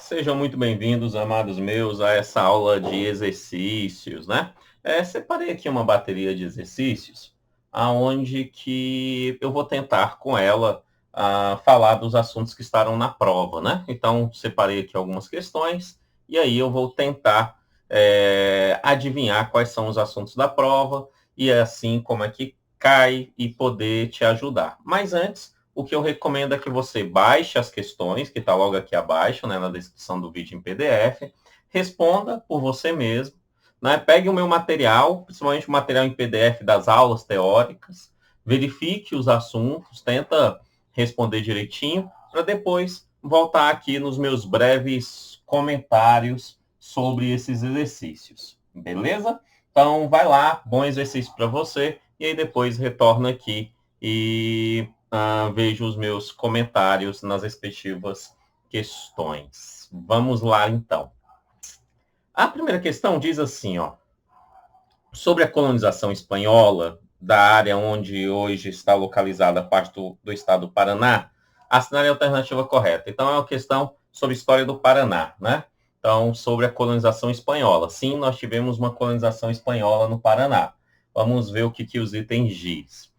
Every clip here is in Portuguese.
Sejam muito bem-vindos, amados meus, a essa aula de exercícios, né? Separei aqui uma bateria de exercícios, aonde que eu vou tentar com ela falar dos assuntos que estarão na prova, né? Então, separei aqui algumas questões e aí eu vou tentar adivinhar quais são os assuntos da prova e assim como é que cai e poder te ajudar. Mas antes, o que eu recomendo é que você baixe as questões, que está logo aqui abaixo, né, na descrição do vídeo em PDF, responda por você mesmo, né, pegue o meu material, principalmente o material em PDF das aulas teóricas, verifique os assuntos, tenta responder direitinho, para depois voltar aqui nos meus breves comentários sobre esses exercícios, beleza? Então, vai lá, bom exercício para você, e aí depois retorna aqui e vejo os meus comentários nas respectivas questões. Vamos lá, então. A primeira questão diz assim, ó, sobre a colonização espanhola da área onde hoje está localizada a parte do estado do Paraná, assinale a alternativa correta. Então, é uma questão sobre a história do Paraná, né? Então, sobre a colonização espanhola. Sim, nós tivemos uma colonização espanhola no Paraná. Vamos ver o que os itens diz.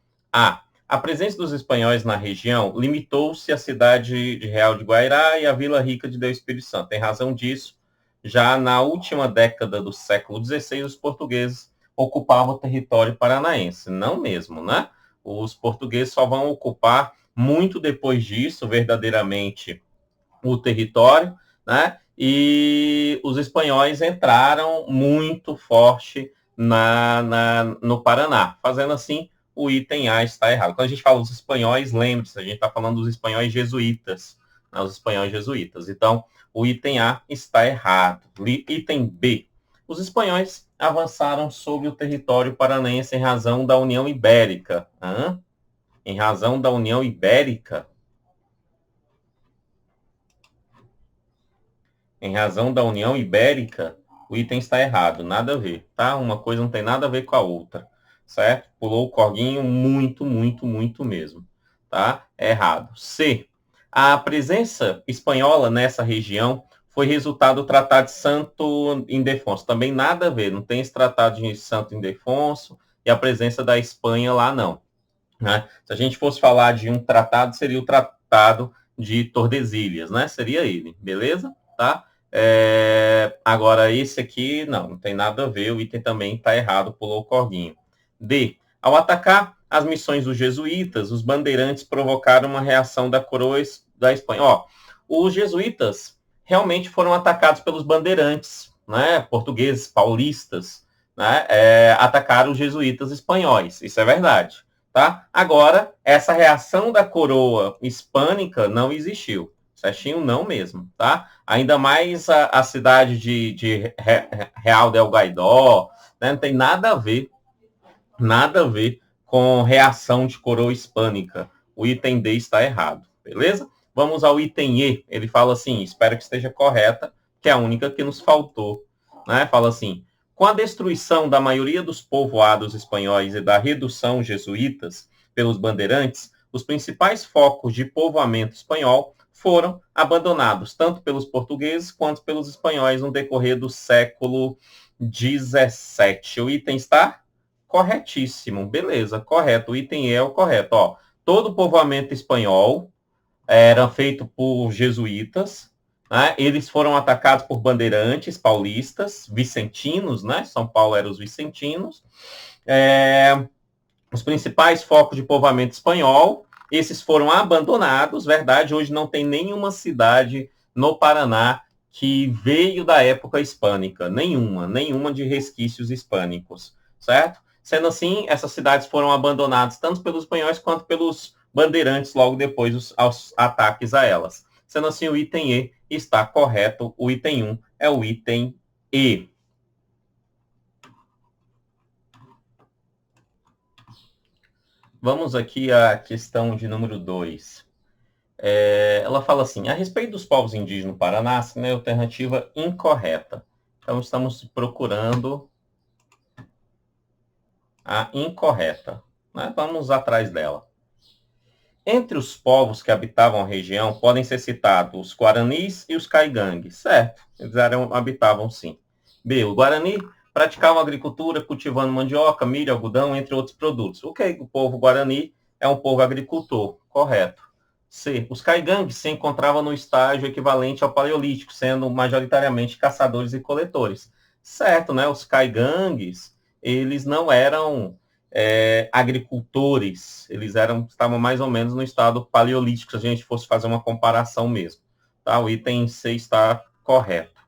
A presença dos espanhóis na região limitou-se à cidade de Real de Guairá e à Vila Rica de Deus Espírito Santo. Em razão disso, já na última década do século XVI, os portugueses ocupavam o território paranaense. Não mesmo, né? Os portugueses só vão ocupar muito depois disso, verdadeiramente, o território, né? E os espanhóis entraram muito forte no Paraná, fazendo assim o item A está errado. Quando a gente fala dos espanhóis, lembre-se, a gente está falando dos espanhóis jesuítas, né? Os espanhóis jesuítas. Então, o item A está errado. Item B. Os espanhóis avançaram sobre o território paranaense em razão da União Ibérica. Em razão da União Ibérica? Em razão da União Ibérica, o item está errado, nada a ver, tá? Uma coisa não tem nada a ver com a outra, certo? Pulou o corguinho muito, muito, muito mesmo, tá? É errado. C. A presença espanhola nessa região foi resultado do Tratado de Santo Ildefonso. Também nada a ver, não tem esse Tratado de Santo Ildefonso e a presença da Espanha lá, não. Né? Se a gente fosse falar de um tratado, seria o Tratado de Tordesilhas, né? Seria ele, beleza? Tá? Agora, esse aqui, não tem nada a ver, o item também está errado, pulou o corguinho. D. Ao atacar as missões dos jesuítas, os bandeirantes provocaram uma reação da coroa da Espanha. Ó, os jesuítas realmente foram atacados pelos bandeirantes, né? Portugueses, paulistas, né? Atacaram os jesuítas espanhóis, isso é verdade. Tá? Agora, essa reação da coroa hispânica não existiu. Certinho? Não mesmo, tá? Ainda mais a cidade de Real del Gaidó, né? Não tem nada a ver com reação de coroa hispânica. O item D está errado, beleza? Vamos ao item E. Ele fala assim, espero que esteja correta, que é a única que nos faltou, né? Fala assim, com a destruição da maioria dos povoados espanhóis e da redução jesuítas pelos bandeirantes, os principais focos de povoamento espanhol foram abandonados, tanto pelos portugueses quanto pelos espanhóis no decorrer do século XVII. O item está corretíssimo, beleza, correto. O item E é o correto. Ó, todo o povoamento espanhol era feito por jesuítas, né? Eles foram atacados por bandeirantes paulistas, vicentinos, né? São Paulo eram os vicentinos. Os principais focos de povoamento espanhol, esses foram abandonados, verdade, hoje não tem nenhuma cidade no Paraná que veio da época hispânica, nenhuma de resquícios hispânicos, certo? Sendo assim, essas cidades foram abandonadas tanto pelos espanhóis quanto pelos bandeirantes logo depois dos ataques a elas. Sendo assim, o item E está correto, o item 1 é o item E. Vamos aqui à questão de número 2. Ela fala assim, a respeito dos povos indígenas no Paraná, é a alternativa incorreta. Então, estamos procurando a incorreta, né? Vamos atrás dela. Entre os povos que habitavam a região, podem ser citados os Guaranis e os Caigangues. Certo, eles habitavam sim. B. O Guarani praticavam agricultura cultivando mandioca, milho, algodão, entre outros produtos. Ok, o povo Guarani é um povo agricultor, correto. C. Os Caigangues se encontravam no estágio equivalente ao Paleolítico, sendo majoritariamente caçadores e coletores. Certo, né? Os Caigangues, eles não eram agricultores, estavam mais ou menos no estado paleolítico, se a gente fosse fazer uma comparação mesmo. Tá? O item C está correto.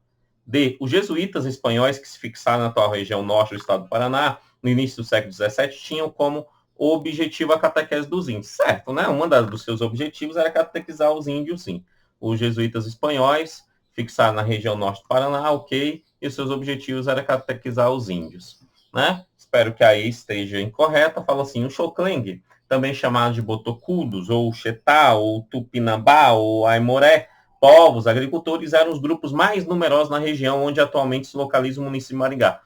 D. Os jesuítas espanhóis que se fixaram na atual região norte do estado do Paraná, no início do século XVII, tinham como objetivo a catequese dos índios. Certo, né? Dos seus objetivos era catequizar os índios, sim. Os jesuítas espanhóis fixaram na região norte do Paraná, ok, e os seus objetivos era catequizar os índios. Né? Espero que aí esteja incorreta. Fala assim, o Xoclengue, também chamado de Botocudos, ou Xetá, ou Tupinambá, ou Aimoré, povos, agricultores, eram os grupos mais numerosos na região onde atualmente se localiza o município de Maringá.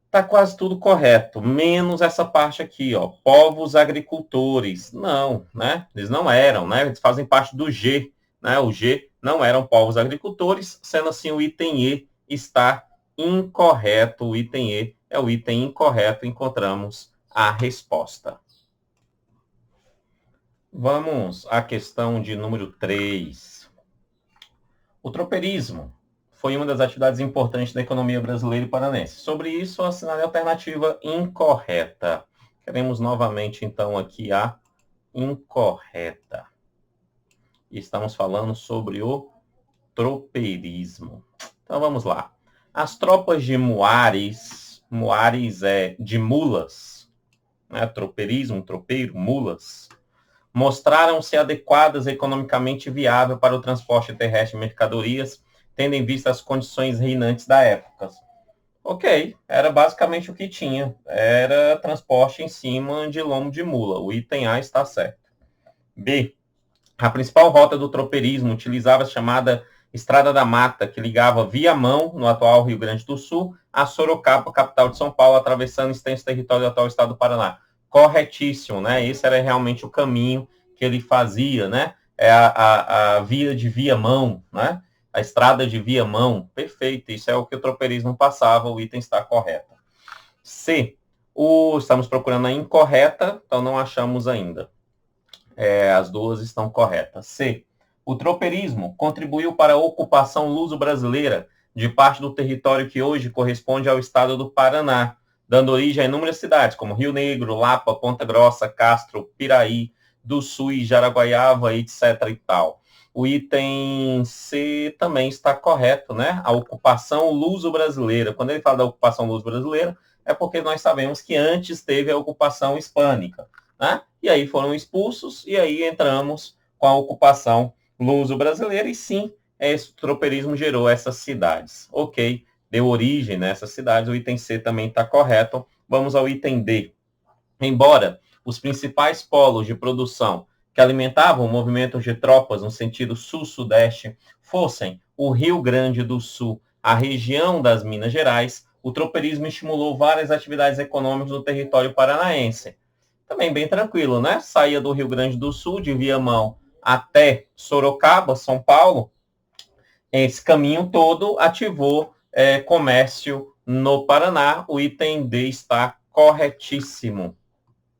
Tá quase tudo correto, menos essa parte aqui, ó, povos agricultores. Não, né? Eles não eram, né? Eles fazem parte do G, né? O G não eram povos agricultores, sendo assim o item E está incorreto. O item E é o item incorreto, encontramos a resposta. Vamos à questão de número 3. O tropeirismo foi uma das atividades importantes da economia brasileira e paranense. Sobre isso, assinale a alternativa incorreta. Queremos novamente, então, aqui a incorreta. E estamos falando sobre o tropeirismo. Então, vamos lá. As tropas de Muares é de mulas, né? Tropeirismo, tropeiro, mulas, mostraram-se adequadas e economicamente viáveis para o transporte terrestre de mercadorias, tendo em vista as condições reinantes da época. Ok, era basicamente o que tinha. Era transporte em cima de lombo de mula. O item A está certo. B. A principal rota do tropeirismo utilizava a chamada Estrada da Mata, que ligava Viamão, no atual Rio Grande do Sul, a Sorocaba, capital de São Paulo, atravessando extenso território do atual estado do Paraná. Corretíssimo, né? Esse era realmente o caminho que ele fazia, né? É a via de Viamão, né? A estrada de Viamão. Perfeito, isso é o que o tropeirismo passava, o item está correto. C. Estamos procurando a incorreta, então não achamos ainda. As duas estão corretas. C. O tropeirismo contribuiu para a ocupação luso-brasileira de parte do território que hoje corresponde ao estado do Paraná, dando origem a inúmeras cidades, como Rio Negro, Lapa, Ponta Grossa, Castro, Piraí, do Sul e Jaraguaiava, etc. e tal. O item C também está correto, né? A ocupação luso-brasileira. Quando ele fala da ocupação luso-brasileira, é porque nós sabemos que antes teve a ocupação hispânica, né? E aí foram expulsos, e aí entramos com a ocupação luso-brasileira, e sim, esse tropeirismo gerou essas cidades. Ok, deu origem nessas cidades, o item C também está correto. Vamos ao item D. Embora os principais polos de produção que alimentavam o movimento de tropas no sentido sul-sudeste fossem o Rio Grande do Sul, a região das Minas Gerais, o tropeirismo estimulou várias atividades econômicas no território paranaense. Também bem tranquilo, né? Saía do Rio Grande do Sul, de Viamão até Sorocaba, São Paulo. Esse caminho todo ativou comércio no Paraná. O item D está corretíssimo.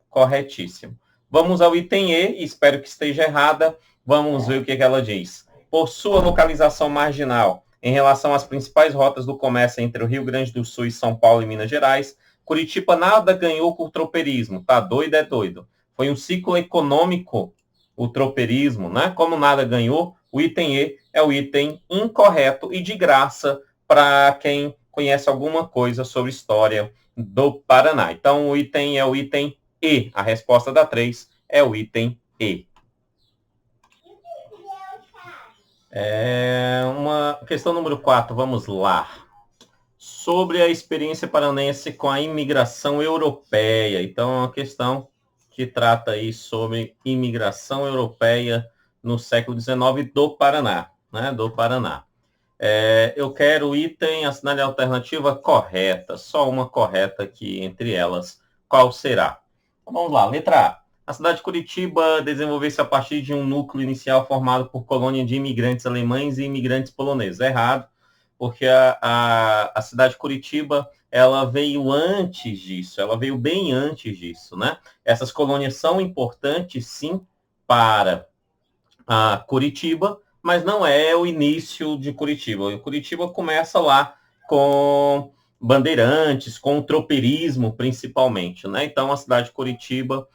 Corretíssimo. Vamos ao item E, espero que esteja errada. Vamos ver o que ela diz. Por sua localização marginal, em relação às principais rotas do comércio entre o Rio Grande do Sul e São Paulo e Minas Gerais, Curitiba nada ganhou com o tropeirismo. Tá doido, é doido. Foi um ciclo econômico, o tropeirismo, né? Como nada ganhou, o item E é o item incorreto e de graça para quem conhece alguma coisa sobre história do Paraná. Então, o item é o item E. A resposta da 3 é o item E. Uma questão número 4, vamos lá. Sobre a experiência paranense com a imigração europeia. Então, é uma questão que trata aí sobre imigração europeia no século XIX do Paraná, né? Do Paraná. Eu quero o item, assinale a alternativa correta. Só uma correta aqui entre elas. Qual será? Então, vamos lá. Letra A. A cidade de Curitiba desenvolveu-se a partir de um núcleo inicial formado por colônia de imigrantes alemães e imigrantes poloneses. Errado, porque a cidade de Curitiba, ela veio antes disso, ela veio bem antes disso, né? Essas colônias são importantes, sim, para a Curitiba, mas não é o início de Curitiba. O Curitiba começa lá com bandeirantes, com o tropeirismo, principalmente, né? Então, a cidade de Curitiba,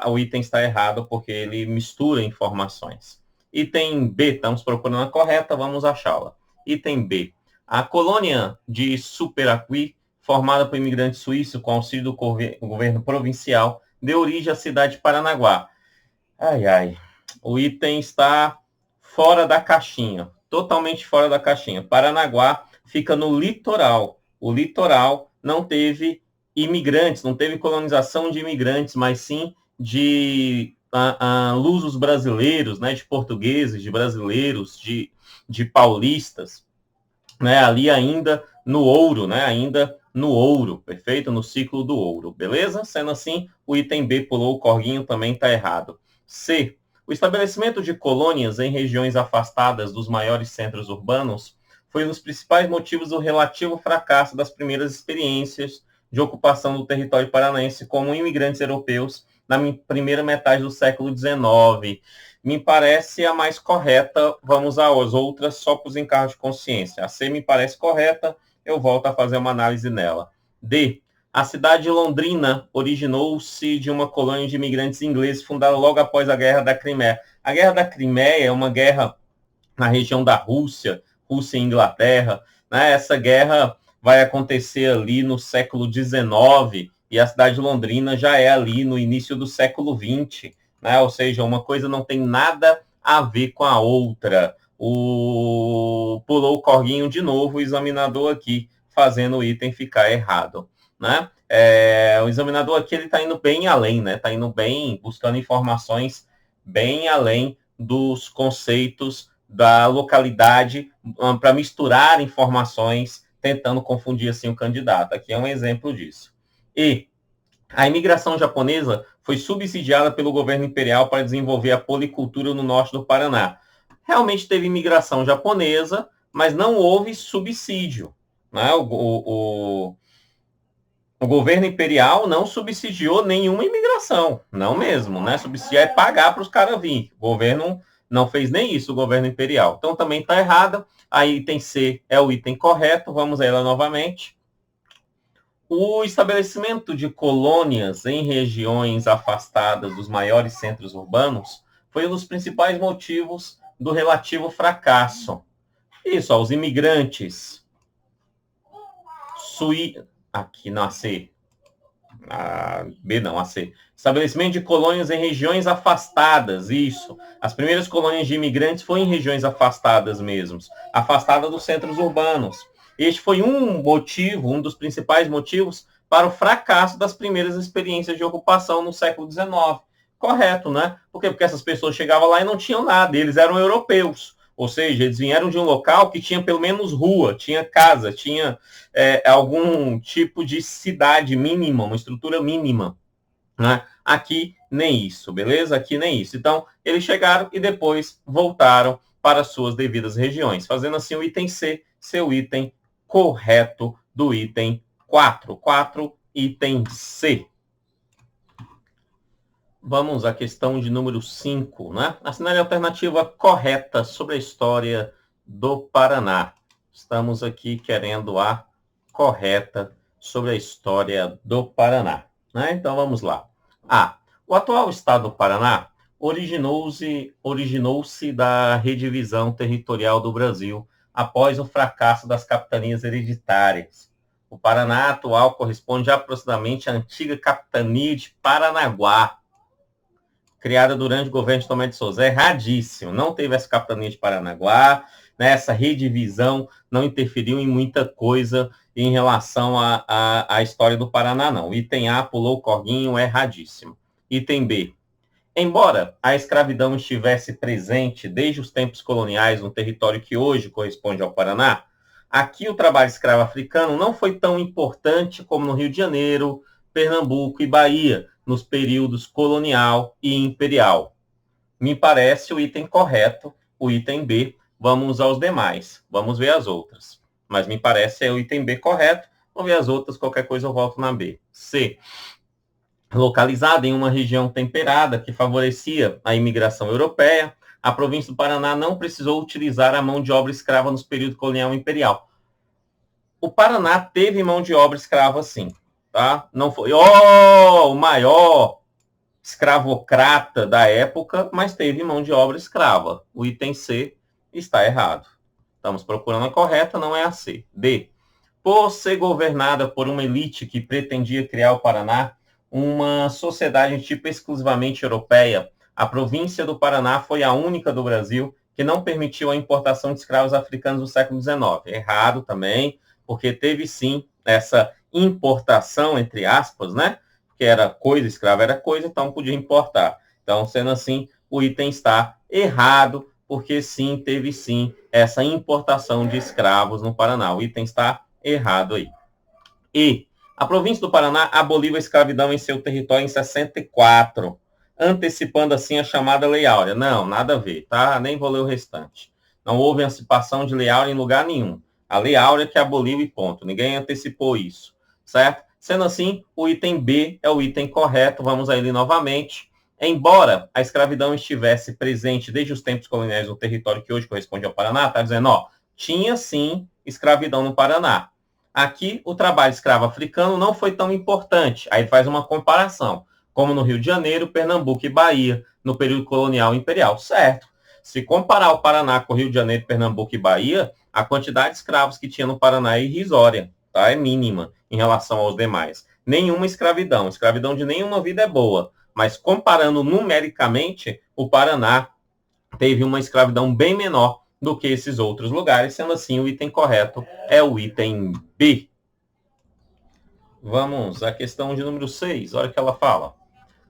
o item está errado, porque ele mistura informações. Item B, estamos procurando a correta, vamos achá-la. Item B. A colônia de Superaqui, formada por imigrantes suíços com auxílio do governo provincial, deu origem à cidade de Paranaguá. Ai, ai. O item está fora da caixinha, totalmente fora da caixinha. Paranaguá fica no litoral. O litoral não teve imigrantes, não teve colonização de imigrantes, mas sim de lusos brasileiros, né, de portugueses, de brasileiros, de paulistas, né, ali ainda no ouro, né, ainda no ouro, perfeito? No ciclo do ouro, beleza? Sendo assim, o item B pulou o corguinho, também está errado. C. O estabelecimento de colônias em regiões afastadas dos maiores centros urbanos foi um dos principais motivos do relativo fracasso das primeiras experiências de ocupação do território paranaense como imigrantes europeus na primeira metade do século XIX. Me parece a mais correta, vamos às outras só para os encargos de consciência. A C me parece correta, eu volto a fazer uma análise nela. D. A cidade de Londrina originou-se de uma colônia de imigrantes ingleses fundada logo após a Guerra da Crimeia. A Guerra da Crimeia é uma guerra na região da Rússia e Inglaterra, né? Essa guerra vai acontecer ali no século XIX e a cidade de Londrina já é ali no início do século XX, né? Ou seja, uma coisa não tem nada a ver com a outra. Pulou o corguinho de novo o examinador aqui, fazendo o item ficar errado, né? O examinador aqui ele está indo bem além, né? Está indo bem, buscando informações bem além dos conceitos da localidade para misturar informações, tentando confundir assim o candidato. Aqui é um exemplo disso. E a imigração japonesa foi subsidiada pelo governo imperial para desenvolver a policultura no norte do Paraná. Realmente teve imigração japonesa, mas não houve subsídio, né? O governo imperial não subsidiou nenhuma imigração, não mesmo, né? Subsidiar é pagar para os caras vir. O governo não fez nem isso, o governo imperial. Então também está errado. A item C é o item correto, vamos a ela novamente. O estabelecimento de colônias em regiões afastadas dos maiores centros urbanos foi um dos principais motivos do relativo fracasso. Isso, os imigrantes aqui não, a C. A B não, a C. Estabelecimento de colônias em regiões afastadas, isso. As primeiras colônias de imigrantes foram em regiões afastadas mesmo, afastadas dos centros urbanos. Este foi um motivo, um dos principais motivos para o fracasso das primeiras experiências de ocupação no século XIX. Correto, né? Por quê? Porque essas pessoas chegavam lá e não tinham nada, eles eram europeus. Ou seja, eles vieram de um local que tinha pelo menos rua, tinha casa, tinha algum tipo de cidade mínima, uma estrutura mínima, né? Aqui nem isso, beleza? Aqui nem isso. Então, eles chegaram e depois voltaram para suas devidas regiões, fazendo assim o item C, seu item correto do item 4. 4, item C. Vamos à questão de número 5, né? Assinale a alternativa correta sobre a história do Paraná. Estamos aqui querendo a correta sobre a história do Paraná, né? Então vamos lá. A. O atual estado do Paraná originou-se da redivisão territorial do Brasil após o fracasso das capitanias hereditárias. O Paraná atual corresponde aproximadamente à antiga capitania de Paranaguá, criada durante o governo de Tomé de Souza. Erradíssimo. Não teve essa capitania de Paranaguá, né? Essa redivisão não interferiu em muita coisa em relação à história do Paraná, não. Item A, pulou o corguinho, erradíssimo. Item B. Embora a escravidão estivesse presente desde os tempos coloniais no território que hoje corresponde ao Paraná, aqui o trabalho escravo africano não foi tão importante como no Rio de Janeiro, Pernambuco e Bahia, nos períodos colonial e imperial. Me parece o item correto, o item B. Vamos aos demais, vamos ver as outras. Mas me parece o item B correto, vamos ver as outras, qualquer coisa eu volto na B. C. Localizada em uma região temperada que favorecia a imigração europeia, a província do Paraná não precisou utilizar a mão de obra escrava nos períodos colonial e imperial. O Paraná teve mão de obra escrava, sim, tá? Não foi o maior escravocrata da época, mas teve mão de obra escrava. O item C está errado. Estamos procurando a correta, não é a C. D. Por ser governada por uma elite que pretendia criar o Paraná, uma sociedade tipo exclusivamente europeia, a província do Paraná foi a única do Brasil que não permitiu a importação de escravos africanos no século XIX. Errado também, porque teve sim essa importação, entre aspas, né? Que era coisa, escravo era coisa, então podia importar. Então, sendo assim, o item está errado, porque sim, teve sim essa importação de escravos no Paraná. O item está errado aí. E a província do Paraná aboliu a escravidão em seu território em 64, antecipando assim a chamada Lei Áurea. Não, nada a ver, tá? Nem vou ler o restante. Não houve antecipação de Lei Áurea em lugar nenhum. A Lei Áurea que aboliu e ponto. Ninguém antecipou isso, certo? Sendo assim, o item B é o item correto. Vamos a ele novamente. Embora a escravidão estivesse presente desde os tempos coloniais no território que hoje corresponde ao Paraná, está dizendo, ó, tinha sim escravidão no Paraná. Aqui, o trabalho escravo africano não foi tão importante. Aí faz uma comparação, como no Rio de Janeiro, Pernambuco e Bahia, no período colonial e imperial. Certo. Se comparar o Paraná com o Rio de Janeiro, Pernambuco e Bahia, a quantidade de escravos que tinha no Paraná é irrisória, tá? É mínima em relação aos demais. Nenhuma escravidão. Escravidão de nenhuma vida é boa. Mas comparando numericamente, o Paraná teve uma escravidão bem menor do que esses outros lugares, sendo assim, o item correto é o item B. Vamos à questão de número 6, olha o que ela fala.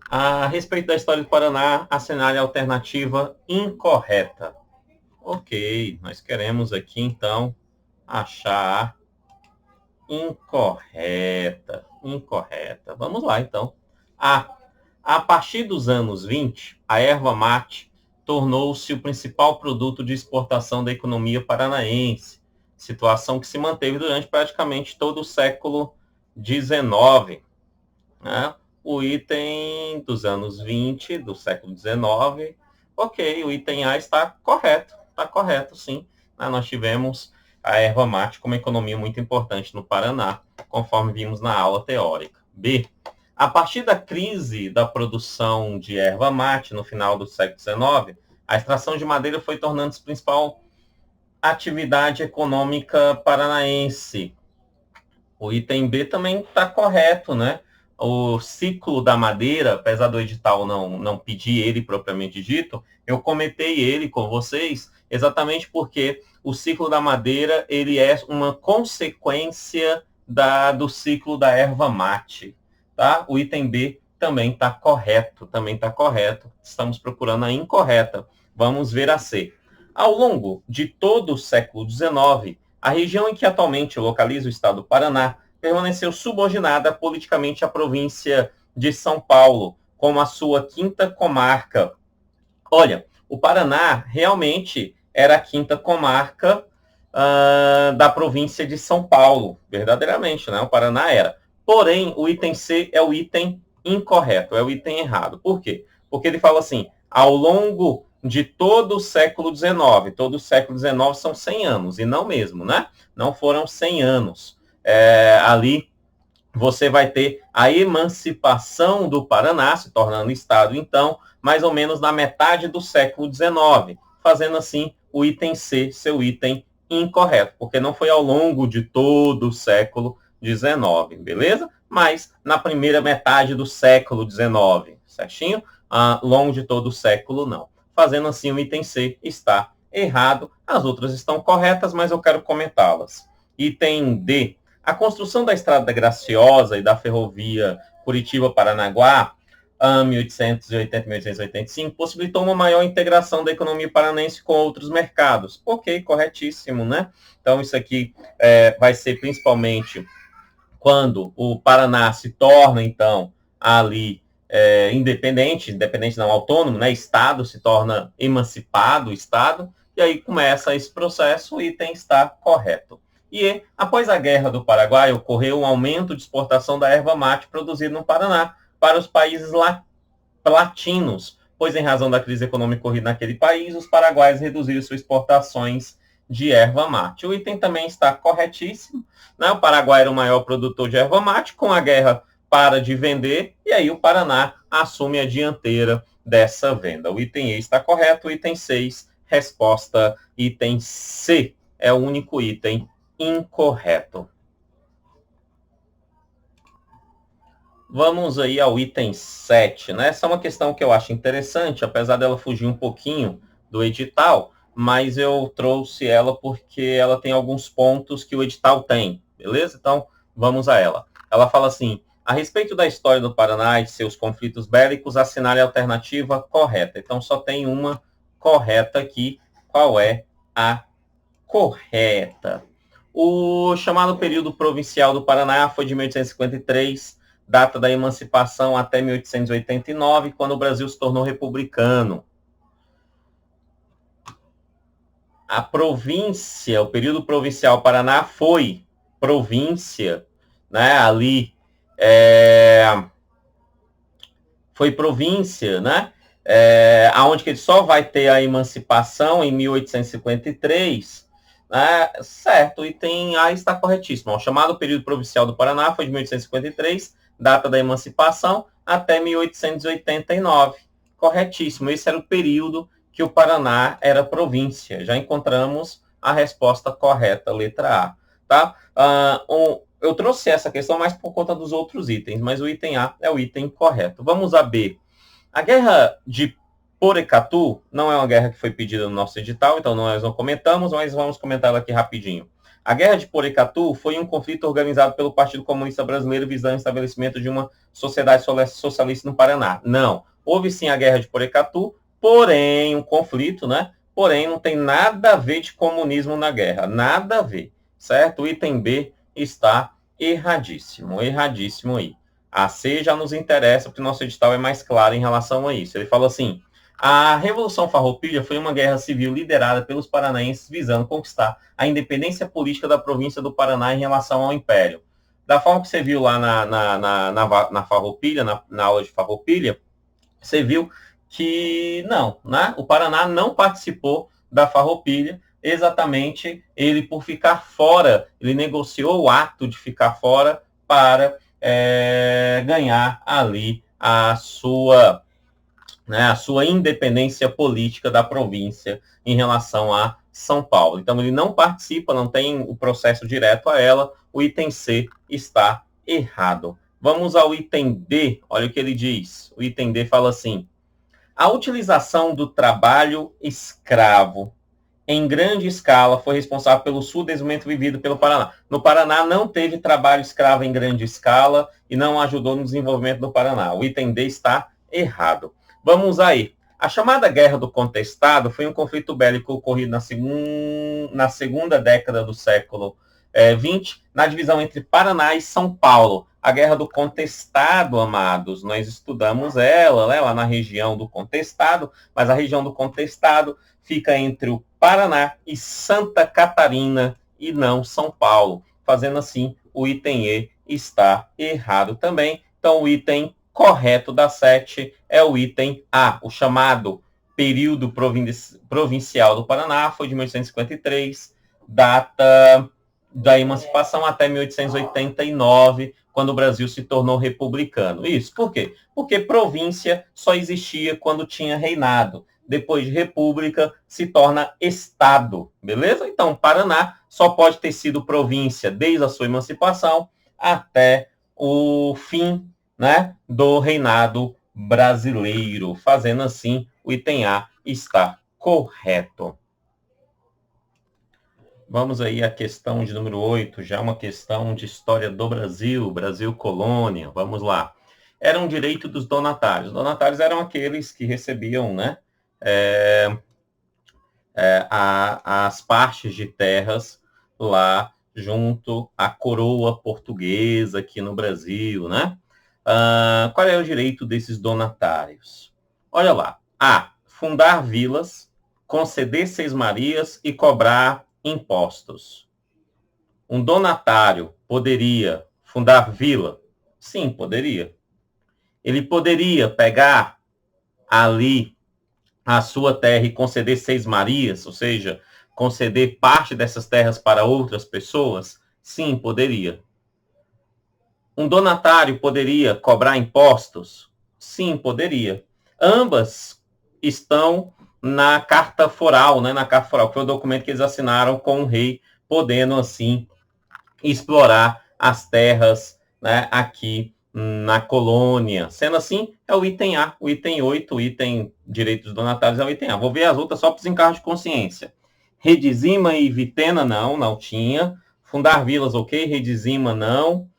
A respeito da história do Paraná, assinale a alternativa incorreta. Ok, nós queremos aqui, então, achar incorreta. Incorreta. Vamos lá, então. A partir dos anos 20, a erva mate tornou-se o principal produto de exportação da economia paranaense, situação que se manteve durante praticamente todo o século XIX. Né? O item dos anos 20, do século XIX, ok, o item A está correto, sim. Nós tivemos a erva mate como economia muito importante no Paraná, conforme vimos na aula teórica. B. A partir da crise da produção de erva mate no final do século XIX, a extração de madeira foi tornando-se principal atividade econômica paranaense. O item B também está correto, né? O ciclo da madeira, apesar do edital não pedir ele propriamente dito, eu comentei ele com vocês exatamente porque o ciclo da madeira ele é uma consequência do ciclo da erva mate. Tá? O item B também está correto, Estamos procurando a incorreta. Vamos ver a C. Ao longo de todo o século XIX, a região em que atualmente localiza o estado do Paraná permaneceu subordinada politicamente à província de São Paulo, como a sua quinta comarca. Olha, o Paraná realmente era a quinta comarca da província de São Paulo, verdadeiramente, né? O Paraná era. Porém, o item C é o item incorreto, é o item errado. Por quê? Porque ele fala assim, ao longo de todo o século XIX, todo o século XIX são 100 anos, e não mesmo, né? Não foram 100 anos. Ali você vai ter a emancipação do Paraná, se tornando estado, então, mais ou menos na metade do século XIX, fazendo assim o item C, seu item incorreto, porque não foi ao longo de todo o século XIX, beleza? Mas na primeira metade do século XIX, certinho? Ao longo de todo o século, não. Fazendo assim, o item C está errado. As outras estão corretas, mas eu quero comentá-las. Item D. A construção da Estrada Graciosa e da ferrovia Curitiba-Paranaguá, 1880-1885, possibilitou uma maior integração da economia paranaense com outros mercados. Ok, corretíssimo, né? Então, isso aqui vai ser principalmente quando o Paraná se torna, então, ali independente não, autônomo, né? Estado, se torna emancipado, Estado, e aí começa esse processo, o item está correto. E após a Guerra do Paraguai, ocorreu um aumento de exportação da erva mate produzida no Paraná para os países latinos, pois em razão da crise econômica ocorrida naquele país, os paraguaios reduziram suas exportações de erva mate. O item também está corretíssimo, né? O Paraguai era o maior produtor de erva mate, com a guerra para de vender, e aí o Paraná assume a dianteira dessa venda. O item E está correto, o item 6, resposta item C, é o único item incorreto. Vamos aí ao item 7, né? Essa é uma questão que eu acho interessante, apesar dela fugir um pouquinho do edital, mas eu trouxe ela porque ela tem alguns pontos que o edital tem, beleza? Então, vamos a ela. Ela fala assim: a respeito da história do Paraná e de seus conflitos bélicos, assinale a alternativa correta. Então, só tem uma correta aqui. Qual é a correta? O chamado período provincial do Paraná foi de 1853, data da emancipação, até 1889, quando o Brasil se tornou republicano. A província, o período provincial Paraná foi província, né, ali, foi província, né, aonde que ele só vai ter a emancipação em 1853, né, certo, e tem, aí está corretíssimo. O chamado período provincial do Paraná foi de 1853, data da emancipação, até 1889. Corretíssimo, esse era o período que o Paraná era província. Já encontramos a resposta correta, letra A. Tá? Eu trouxe essa questão mais por conta dos outros itens, mas o item A é o item correto. Vamos a B. A guerra de Porecatu não é uma guerra que foi pedida no nosso edital, então nós não comentamos, mas vamos comentar aqui rapidinho. A Guerra de Porecatu foi um conflito organizado pelo Partido Comunista Brasileiro visando o estabelecimento de uma sociedade socialista no Paraná. Não. Houve sim a Guerra de Porecatu, porém, um conflito, né? Porém, não tem nada a ver de comunismo na guerra. Nada a ver. Certo? O item B está erradíssimo. Erradíssimo aí. A C já nos interessa, porque nosso edital é mais claro em relação a isso. Ele fala assim: a Revolução Farroupilha foi uma guerra civil liderada pelos paranaenses visando conquistar a independência política da província do Paraná em relação ao Império. Da forma que você viu lá na Farroupilha, na aula de Farroupilha, você viu que não, né? O Paraná não participou da Farroupilha, exatamente ele por ficar fora, ele negociou o ato de ficar fora para ganhar ali a sua independência política da província em relação a São Paulo. Então, ele não participa, não tem o processo direto a ela, o item C está errado. Vamos ao item D, olha o que ele diz. O item D fala assim: a utilização do trabalho escravo em grande escala foi responsável pelo subdesenvolvimento vivido pelo Paraná. No Paraná não teve trabalho escravo em grande escala e não ajudou no desenvolvimento do Paraná. O item D está errado. Vamos aí. A chamada Guerra do Contestado foi um conflito bélico ocorrido na segunda década do século XX, na divisão entre Paraná e São Paulo. A Guerra do Contestado, amados, nós estudamos ela, né, lá na região do Contestado, mas a região do Contestado fica entre o Paraná e Santa Catarina e não São Paulo. Fazendo assim, o item E está errado também. Então, o item correto da 7 é o item A. O chamado período provincial do Paraná foi de 1853, data da emancipação até 1889, quando o Brasil se tornou republicano. Isso, por quê? Porque província só existia quando tinha reinado. Depois de república, se torna estado, beleza? Então, Paraná só pode ter sido província desde a sua emancipação até o fim, né, do reinado brasileiro. Fazendo assim, o item A está correto. Vamos aí à questão de número 8, já uma questão de história do Brasil, Brasil colônia. Vamos lá. Era um direito dos donatários. Donatários eram aqueles que recebiam, né, as partes de terras lá junto à coroa portuguesa aqui no Brasil, né? Qual é o direito desses donatários? Olha lá. A. Fundar vilas, conceder seis-marias e cobrar impostos. Um donatário poderia fundar vila? Sim, poderia. Ele poderia pegar ali a sua terra e conceder seis-marias, ou seja, conceder parte dessas terras para outras pessoas? Sim, poderia. Um donatário poderia cobrar impostos? Sim, poderia. Ambas estão na carta foral, né? Na carta foral, que foi o documento que eles assinaram com o rei, podendo assim explorar as terras, né, aqui na colônia. Sendo assim, é o item A, o item 8, o item direitos dos donatários é o item A. Vou ver as outras só para os encargos de consciência. Redizima e Vitena, não tinha. Fundar vilas, ok. Redizima, não.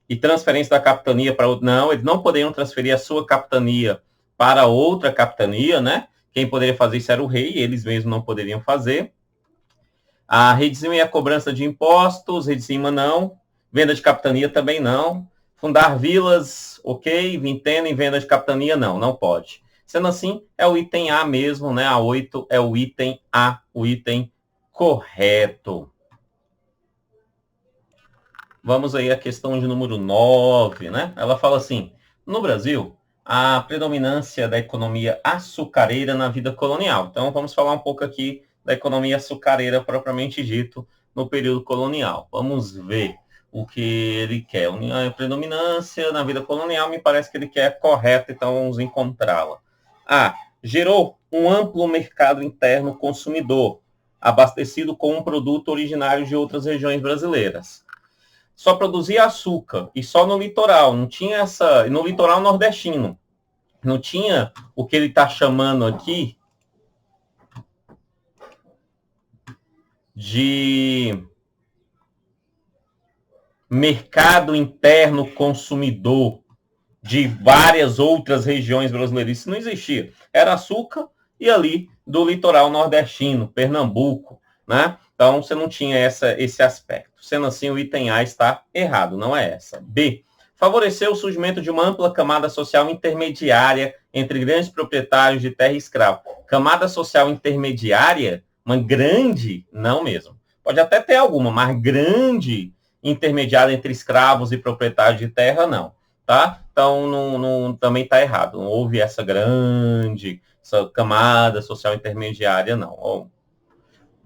E transferência da capitania para outro, não. Eles não poderiam transferir a sua capitania para outra capitania, né? Quem poderia fazer isso era o rei, eles mesmos não poderiam fazer. A redizima e a cobrança de impostos, redizima não. Venda de capitania também não. Fundar vilas, ok. Vintena e venda de capitania não pode. Sendo assim, é o item A mesmo, né? A 8 é o item A, o item correto. Vamos aí à questão de número 9, né? Ela fala assim: no Brasil, a predominância da economia açucareira na vida colonial. Então, vamos falar um pouco aqui da economia açucareira propriamente dito no período colonial. Vamos ver o que ele quer. A predominância na vida colonial me parece que ele quer correta, então vamos encontrá-la. A. Gerou um amplo mercado interno consumidor, abastecido com um produto originário de outras regiões brasileiras. Só produzia açúcar e só no litoral, não tinha essa, no litoral nordestino, não tinha o que ele está chamando aqui de mercado interno consumidor de várias outras regiões brasileiras. Isso não existia. Era açúcar e ali do litoral nordestino, Pernambuco, né? Então você não tinha esse aspecto. Sendo assim, o item A está errado, não é essa. B. Favoreceu o surgimento de uma ampla camada social intermediária entre grandes proprietários de terra e escravo. Camada social intermediária, uma grande, não mesmo. Pode até ter alguma, mas grande intermediária entre escravos e proprietários de terra, não. Tá? Então, também está errado. Não houve essa camada social intermediária, não.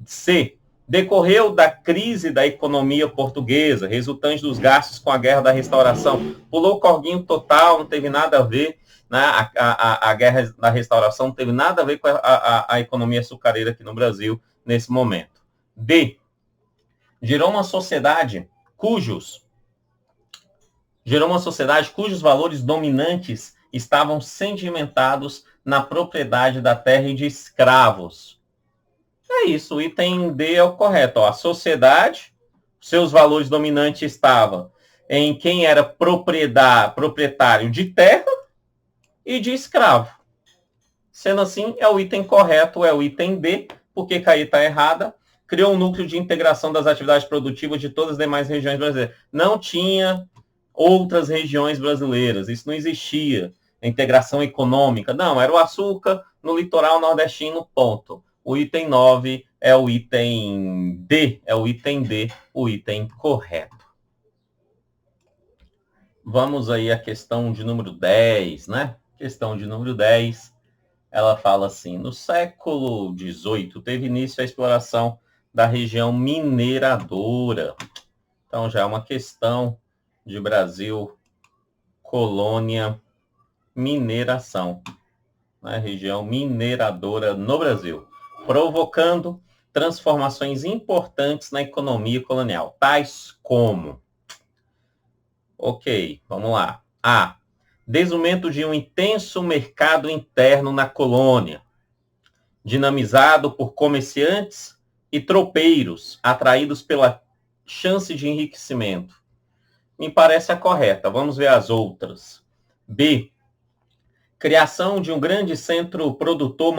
C. Decorreu da crise da economia portuguesa, resultante dos gastos com a Guerra da Restauração. Pulou o corguinho total, não teve nada a ver. Né? A Guerra da Restauração não teve nada a ver com a economia açucareira aqui no Brasil nesse momento. D. Gerou uma sociedade cujos valores dominantes estavam sedimentados na propriedade da terra e de escravos. É isso, o item D é o correto. Ó, a sociedade, seus valores dominantes estavam em quem era proprietário de terra e de escravo. Sendo assim, é o item correto, é o item D, porque Caí está errada. Criou um núcleo de integração das atividades produtivas de todas as demais regiões brasileiras. Não tinha outras regiões brasileiras, isso não existia. A integração econômica, não, era o açúcar no litoral nordestino, ponto. O item 9 é o item D, o item correto. Vamos aí à questão de número 10, né? Questão de número 10, ela fala assim: no século XVIII teve início a exploração da região mineradora. Então já é uma questão de Brasil, colônia, mineração, né? Região mineradora no Brasil, provocando transformações importantes na economia colonial, tais como... Ok, vamos lá. A. Desenvolvimento de um intenso mercado interno na colônia, dinamizado por comerciantes e tropeiros, atraídos pela chance de enriquecimento. Me parece a correta. Vamos ver as outras. B. Criação de um grande centro produtor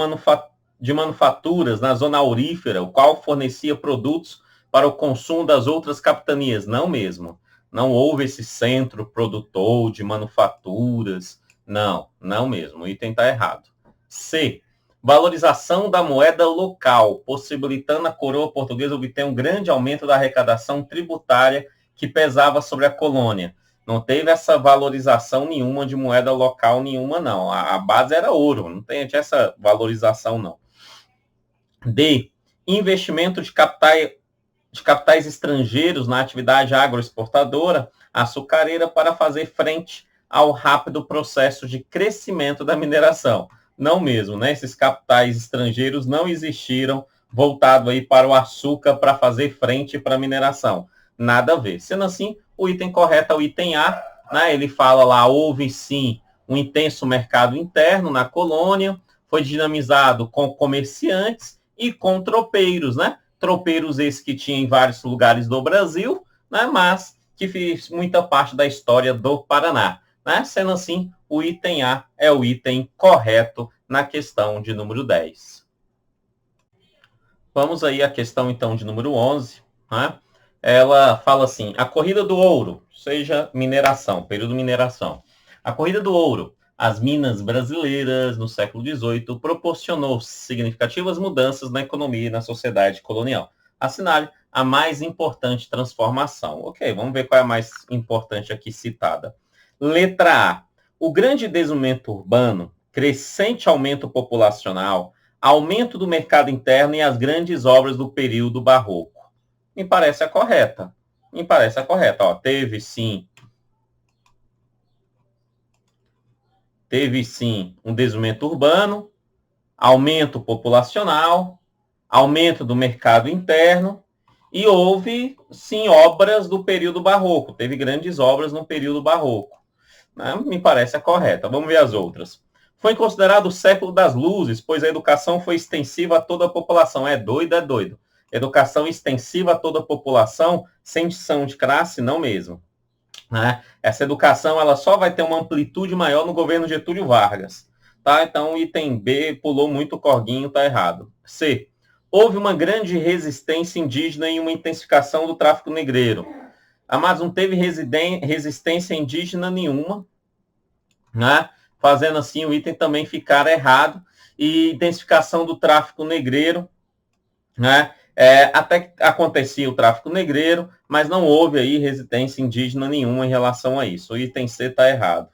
de manufaturas na zona aurífera, o qual fornecia produtos para o consumo das outras capitanias. Não mesmo. Não houve esse centro produtor de manufaturas. Não, não mesmo. O item está errado. C. Valorização da moeda local, possibilitando a coroa portuguesa obter um grande aumento da arrecadação tributária que pesava sobre a colônia. Não teve essa valorização nenhuma de moeda local nenhuma, não. A base era ouro, não tinha essa valorização, não. D. Investimento de capitais estrangeiros na atividade agroexportadora açucareira para fazer frente ao rápido processo de crescimento da mineração. Não mesmo, né? Esses capitais estrangeiros não existiram voltado aí para o açúcar para fazer frente para a mineração. Nada a ver. Sendo assim, o item correto é o item A, né? Ele fala lá, houve sim um intenso mercado interno na colônia, foi dinamizado com comerciantes e com tropeiros, né? Tropeiros esses que tinha em vários lugares do Brasil, né? Mas que fez muita parte da história do Paraná. Né? Sendo assim, o item A é o item correto na questão de número 10. Vamos aí à questão, então, de número 11. Né? Ela fala assim, a corrida do ouro, seja mineração, período de mineração. A corrida do ouro, as minas brasileiras no século XVIII proporcionou significativas mudanças na economia e na sociedade colonial. Assinale a mais importante transformação. Ok, vamos ver qual é a mais importante aqui citada. Letra A. O grande desenvolvimento urbano, crescente aumento populacional, aumento do mercado interno e as grandes obras do período barroco. Me parece a correta. Me parece a correta. Ó, teve sim um desenvolvimento urbano, aumento populacional, aumento do mercado interno e houve, sim, obras do período barroco. Teve grandes obras no período barroco. Né? Me parece a correta. Vamos ver as outras. Foi considerado o século das luzes, pois a educação foi extensiva a toda a população. É doido, é doido. Educação extensiva a toda a população, sem distinção de classe, não mesmo. Né? Essa educação ela só vai ter uma amplitude maior no governo Getúlio Vargas. Tá? Então, item B pulou muito o corguinho, tá errado. C. Houve uma grande resistência indígena e uma intensificação do tráfico negreiro. Mas não teve resistência indígena nenhuma, né? Fazendo assim o item também ficar errado. E intensificação do tráfico negreiro, né? Até que acontecia o tráfico negreiro, mas não houve aí resistência indígena nenhuma em relação a isso. O item C está errado.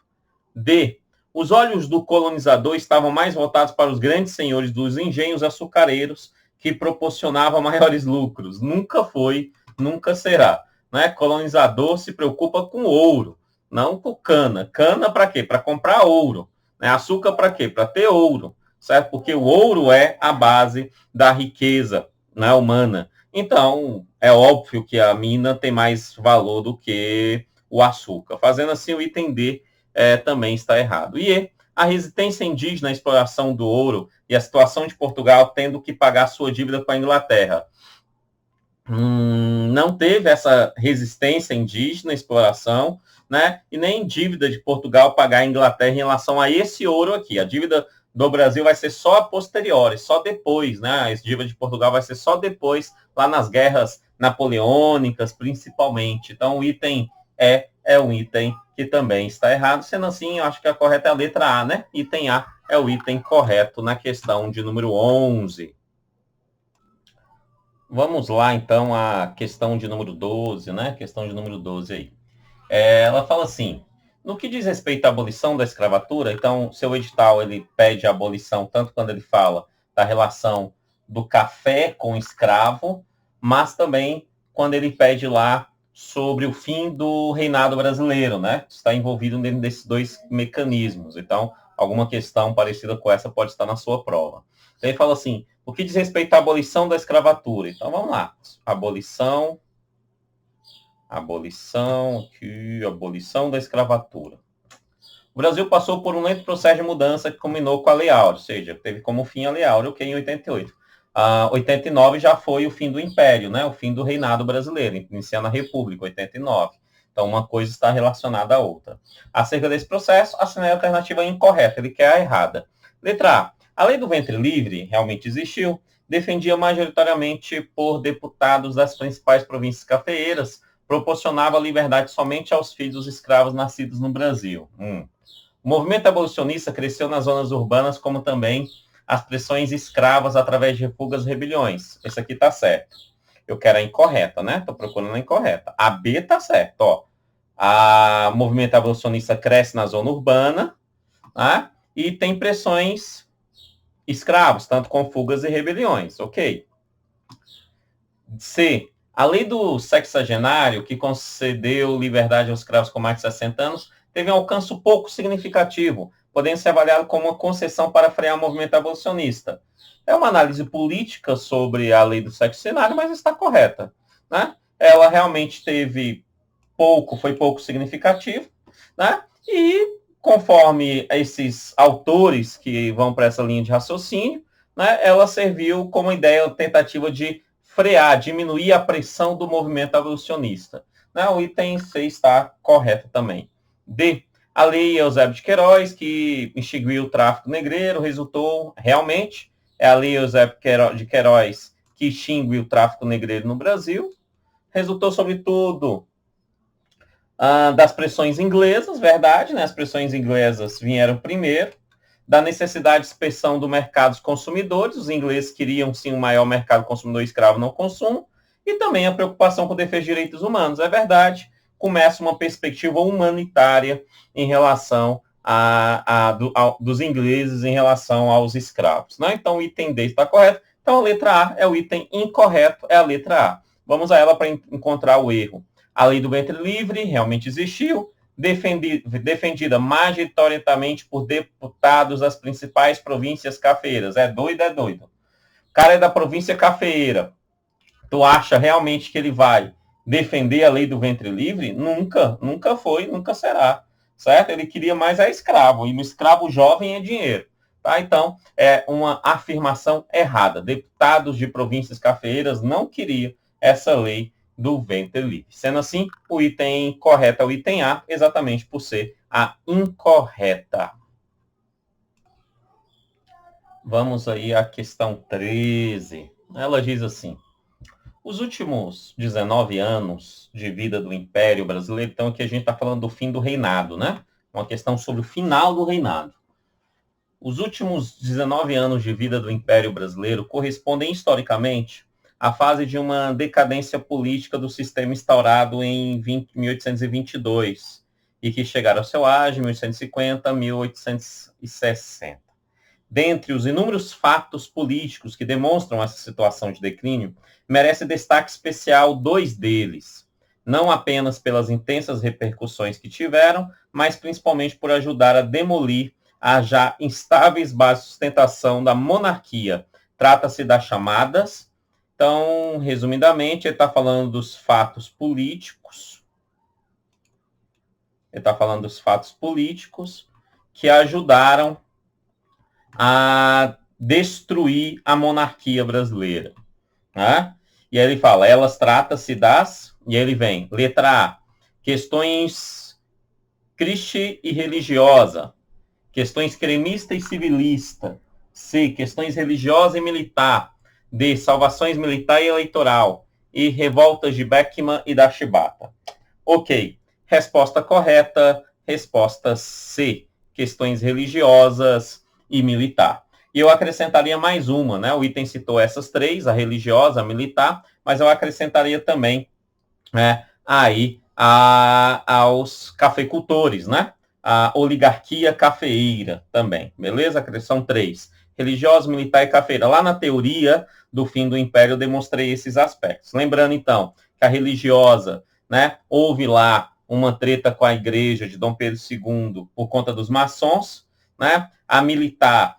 D. Os olhos do colonizador estavam mais voltados para os grandes senhores dos engenhos açucareiros, que proporcionavam maiores lucros. Nunca foi, nunca será. Né? Colonizador se preocupa com ouro, não com cana. Cana para quê? Para comprar ouro. Né? Açúcar para quê? Para ter ouro. Certo? Porque o ouro é a base da riqueza, né, humana. Então, é óbvio que a mina tem mais valor do que o açúcar. Fazendo assim, o item D também está errado. E a resistência indígena à exploração do ouro e a situação de Portugal tendo que pagar sua dívida com a Inglaterra. Não teve essa resistência indígena à exploração, né? E nem dívida de Portugal pagar a Inglaterra em relação a esse ouro aqui. A dívida do Brasil vai ser só a posteriori, só depois, né? A dívida de Portugal vai ser só depois, lá nas guerras napoleônicas, principalmente. Então, o item é um item que também está errado. Sendo assim, eu acho que a correta é a letra A, né? Item A é o item correto na questão de número 11. Vamos lá, então, à questão de número 12, né? Questão de número 12 aí. Ela fala assim, no que diz respeito à abolição da escravatura, então, seu edital, ele pede a abolição, tanto quando ele fala da relação do café com o escravo, mas também quando ele pede lá sobre o fim do reinado brasileiro, né? Está envolvido dentro desses dois mecanismos. Então, alguma questão parecida com essa pode estar na sua prova. Então, ele fala assim, o que diz respeito à abolição da escravatura. Então, vamos lá. Abolição da escravatura. O Brasil passou por um lento processo de mudança que culminou com a Lei Áurea, ou seja, teve como fim a Lei Áurea, que em 88. 89 já foi o fim do Império, né? O fim do reinado brasileiro, iniciando a República, 89. Então, uma coisa está relacionada à outra. Acerca desse processo, assinei a alternativa incorreta, ele quer a errada. Letra A. A lei do ventre livre realmente existiu, defendia majoritariamente por deputados das principais províncias cafeeiras, proporcionava liberdade somente aos filhos dos escravos nascidos no Brasil. O movimento abolicionista cresceu nas zonas urbanas, como também as pressões escravas através de fugas e rebeliões. Esse aqui está certo. Eu quero a incorreta, né? Estou procurando a incorreta. A B está certo, ó. O movimento abolicionista cresce na zona urbana, né? E tem pressões escravos, tanto com fugas e rebeliões, ok. C. A lei do sexagenário, que concedeu liberdade aos escravos com mais de 60 anos, teve um alcance pouco significativo, podendo ser avaliado como uma concessão para frear o movimento abolicionista. É uma análise política sobre a lei do sexagenário, mas está correta, né? Ela realmente teve foi pouco significativo, né? E conforme esses autores que vão para essa linha de raciocínio, né, ela serviu como ideia, tentativa de frear, diminuir a pressão do movimento abolicionista. Né? O item C está correto também. D. A lei Eusébio de Queiroz, que extinguiu o tráfico negreiro, resultou realmente, é a lei Eusébio de Queiroz que extinguiu o tráfico negreiro no Brasil, resultou, sobretudo, das pressões inglesas, verdade, né? As pressões inglesas vieram primeiro, da necessidade de expansão do mercado dos consumidores, os ingleses queriam sim um maior mercado consumidor escravo não consumo, e também a preocupação com defesa de direitos humanos, é verdade, começa uma perspectiva humanitária em relação dos ingleses em relação aos escravos. Né? Então o item D está correto, então a letra A é o item incorreto, é a letra A. Vamos a ela para encontrar o erro. A lei do ventre livre realmente existiu, defendida majoritariamente por deputados das principais províncias cafeeiras. É doido, é doido. O cara é da província cafeeira. Tu acha realmente que ele vai defender a lei do ventre livre? Nunca, nunca foi, nunca será. Certo? Ele queria mais escravo, e no escravo jovem é dinheiro. Tá? Então, é uma afirmação errada. Deputados de províncias cafeeiras não queriam essa lei do ventre livre. Sendo assim, o item correto é o item A, exatamente por ser a incorreta. Vamos aí à questão 13. Ela diz assim: os últimos 19 anos de vida do Império Brasileiro, então aqui a gente está falando do fim do reinado, né? Uma questão sobre o final do reinado. Os últimos 19 anos de vida do Império Brasileiro correspondem historicamente à fase de uma decadência política do sistema instaurado em 1822 e que chegaram ao seu auge em 1850 a 1860. Dentre os inúmeros fatos políticos que demonstram essa situação de declínio, merece destaque especial dois deles, não apenas pelas intensas repercussões que tiveram, mas principalmente por ajudar a demolir a já instáveis bases de sustentação da monarquia. Trata-se das chamadas. Então, resumidamente, ele está falando dos fatos políticos. Ele está falando dos fatos políticos que ajudaram a destruir a monarquia brasileira. Né? E aí ele fala, elas trata-se das... E aí ele vem, letra A, questões cristã e religiosa. Questões cremista e civilista. C. Questões religiosa e militar. D. Salvações militar e eleitoral. E revoltas de Beckman e da Chibata. Ok. Resposta correta. Resposta C. Questões religiosas e militar. E eu acrescentaria mais uma, né? O item citou essas três, a religiosa, a militar, mas eu acrescentaria também, né, aí aos cafeicultores, né? A oligarquia cafeeira também, beleza? São três, religiosa, militar e cafeira. Lá na teoria do fim do Império eu demonstrei esses aspectos. Lembrando, então, que a religiosa, né, houve lá uma treta com a igreja de Dom Pedro II por conta dos maçons, né? A militar,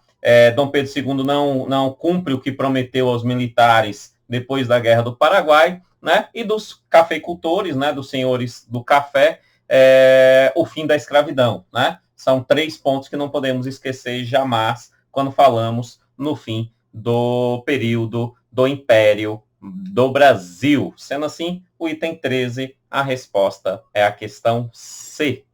Dom Pedro II não cumpre o que prometeu aos militares depois da Guerra do Paraguai, né? E dos cafeicultores, né? Dos senhores do café, o fim da escravidão, né? São três pontos que não podemos esquecer jamais quando falamos no fim do período do Império do Brasil. Sendo assim, o item 13, a resposta é a questão C.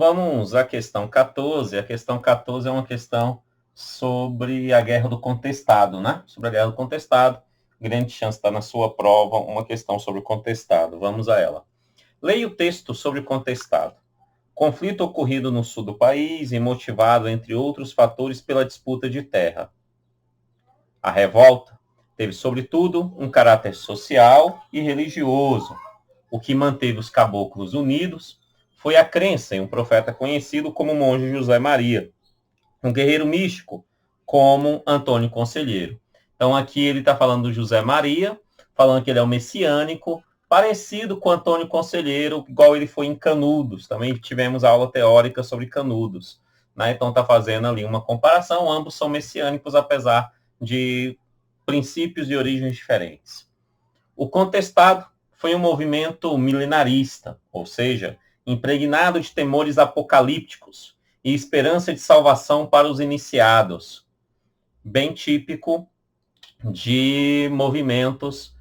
Vamos à questão 14. A questão 14 é uma questão sobre a Guerra do Contestado, né? Sobre a Guerra do Contestado. Grande chance está na sua prova uma questão sobre o contestado. Vamos a ela. Leia o texto sobre o contestado. Conflito ocorrido no sul do país e motivado, entre outros fatores, pela disputa de terra. A revolta teve, sobretudo, um caráter social e religioso. O que manteve os caboclos unidos foi a crença em um profeta conhecido como Monge José Maria, um guerreiro místico como Antônio Conselheiro. Então aqui ele está falando do José Maria, falando que ele é um messiânico, parecido com Antônio Conselheiro, igual ele foi em Canudos. Também tivemos aula teórica sobre Canudos, né? Então está fazendo ali uma comparação, ambos são messiânicos, apesar de princípios e origens diferentes. O contestado foi um movimento milenarista, ou seja, impregnado de temores apocalípticos e esperança de salvação para os iniciados, bem típico de movimentos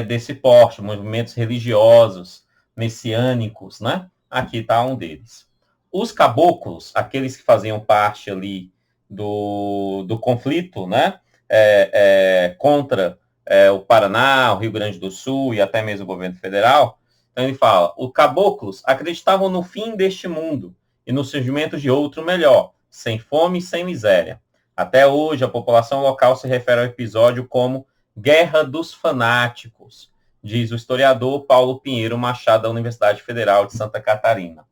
desse porte, movimentos religiosos, messiânicos, né? Aqui está um deles. Os caboclos, aqueles que faziam parte ali do conflito, né? Contra o Paraná, o Rio Grande do Sul e até mesmo o governo federal. Então ele fala, os caboclos acreditavam no fim deste mundo e no surgimento de outro melhor, sem fome e sem miséria. Até hoje, a população local se refere ao episódio como Guerra dos Fanáticos, diz o historiador Paulo Pinheiro Machado, da Universidade Federal de Santa Catarina.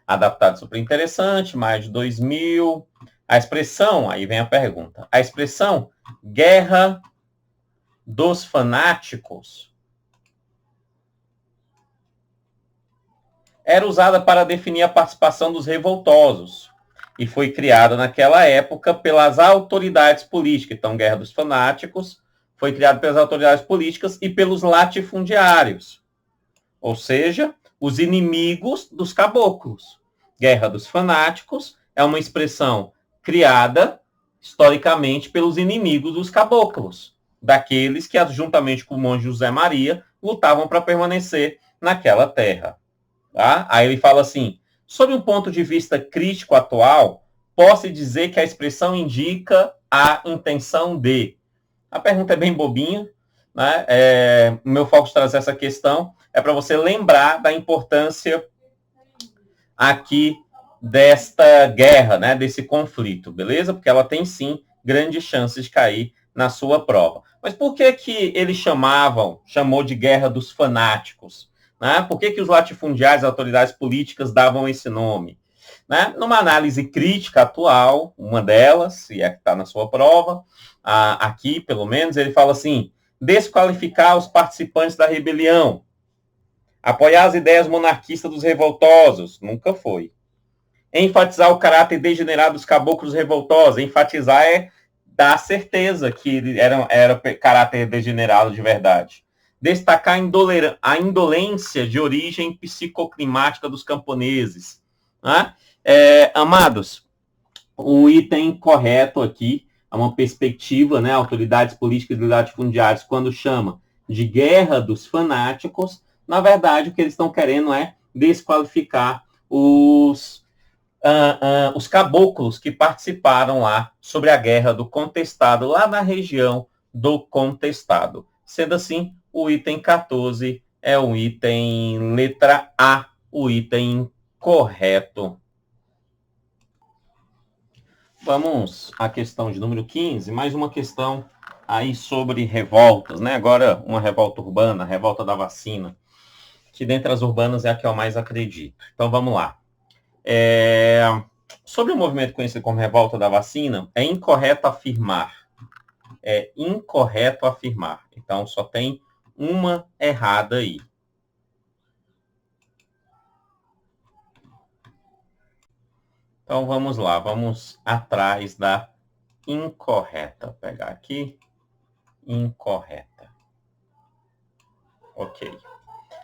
Adaptado super interessante, mais de 2000. A expressão, aí vem a pergunta, a expressão Guerra dos Fanáticos era usada para definir a participação dos revoltosos e foi criada naquela época pelas autoridades políticas. Então, Guerra dos Fanáticos foi criada pelas autoridades políticas e pelos latifundiários, ou seja, os inimigos dos caboclos. Guerra dos Fanáticos é uma expressão criada historicamente pelos inimigos dos caboclos, daqueles que, juntamente com o monge José Maria, lutavam para permanecer naquela terra. Tá? Aí ele fala assim, sob um ponto de vista crítico atual, posso dizer que a expressão indica a intenção de. A pergunta é bem bobinha, né? O meu foco de trazer essa questão é para você lembrar da importância aqui desta guerra, né? Desse conflito, beleza? Porque ela tem sim grandes chances de cair na sua prova. Mas por que que eles chamou de Guerra dos Fanáticos? Né? Por que que os latifundiários, autoridades políticas davam esse nome? Né? Numa análise crítica atual, uma delas, e é que está na sua prova, aqui pelo menos, ele fala assim, desqualificar os participantes da rebelião, apoiar as ideias monarquistas dos revoltosos, nunca foi. Enfatizar o caráter degenerado dos caboclos revoltosos, enfatizar é dar certeza que ele era caráter degenerado de verdade. Destacar a indolência de origem psicoclimática dos camponeses. Né? Amados, o item correto aqui é uma perspectiva, né? Autoridades políticas e latifundiários, quando chama de guerra dos fanáticos, na verdade o que eles estão querendo é desqualificar os caboclos que participaram lá sobre a guerra do contestado, lá na região do contestado. Sendo assim, o item 14 é o item letra A, o item correto. Vamos à questão de número 15, mais uma questão aí sobre revoltas, né? Agora uma revolta urbana, a revolta da vacina, que dentre as urbanas é a que eu mais acredito. Então vamos lá. Sobre o movimento conhecido como revolta da vacina, é incorreto afirmar. É incorreto afirmar. Então só tem uma errada aí. Então vamos lá, vamos atrás da incorreta. Vou pegar aqui. Incorreta. Ok.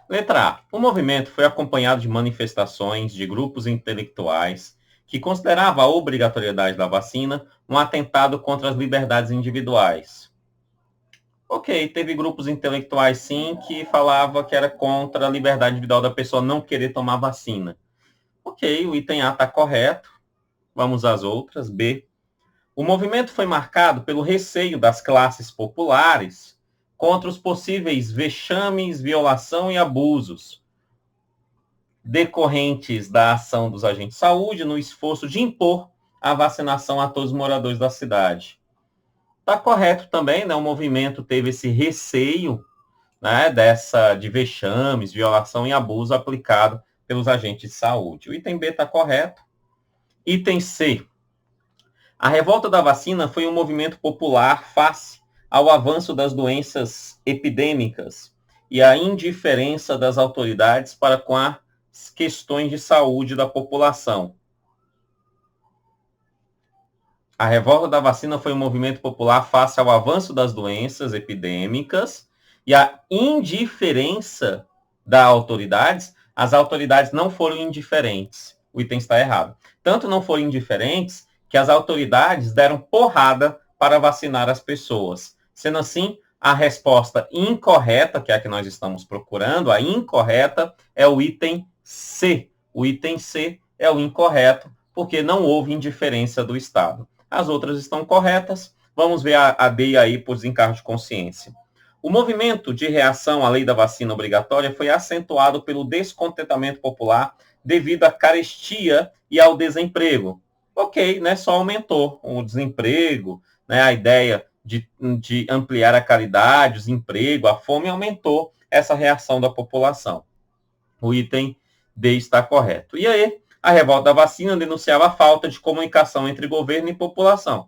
Letra A. O movimento foi acompanhado de manifestações de grupos intelectuais que consideravam a obrigatoriedade da vacina um atentado contra as liberdades individuais. Ok, teve grupos intelectuais sim que falavam que era contra a liberdade individual da pessoa não querer tomar vacina. Ok, o item A está correto. Vamos às outras. B. O movimento foi marcado pelo receio das classes populares contra os possíveis vexames, violação e abusos decorrentes da ação dos agentes de saúde no esforço de impor a vacinação a todos os moradores da cidade. Está correto também, né? O movimento teve esse receio, né, de vexames, violação e abuso aplicado pelos agentes de saúde. O item B está correto. Item C. A revolta da vacina foi um movimento popular face ao avanço das doenças epidêmicas e à indiferença das autoridades para com as questões de saúde da população. A revolta da vacina foi um movimento popular face ao avanço das doenças epidêmicas e à indiferença das autoridades. As autoridades não foram indiferentes. O item está errado. Tanto não foram indiferentes que as autoridades deram porrada para vacinar as pessoas. Sendo assim, a resposta incorreta, que é a que nós estamos procurando, a incorreta é o item C. O item C é o incorreto, porque não houve indiferença do Estado. As outras estão corretas. Vamos ver a D aí por desencargo de consciência. O movimento de reação à lei da vacina obrigatória foi acentuado pelo descontentamento popular devido à carestia e ao desemprego. Ok, né? Só aumentou o desemprego, né? A ideia de ampliar a caridade, o desemprego, a fome aumentou essa reação da população. O item D está correto. E aí, a revolta da vacina denunciava a falta de comunicação entre governo e população.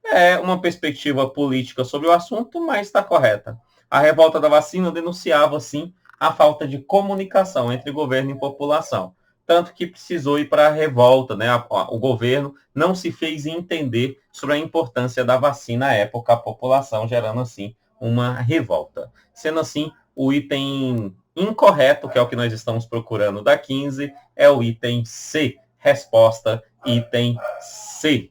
É uma perspectiva política sobre o assunto, mas está correta. A revolta da vacina denunciava, sim, a falta de comunicação entre governo e população. Tanto que precisou ir para a revolta, né? O governo não se fez entender sobre a importância da vacina à época, a população, gerando, assim, uma revolta. Sendo assim, o item incorreto, que é o que nós estamos procurando da 15, é o item C. Resposta, item C.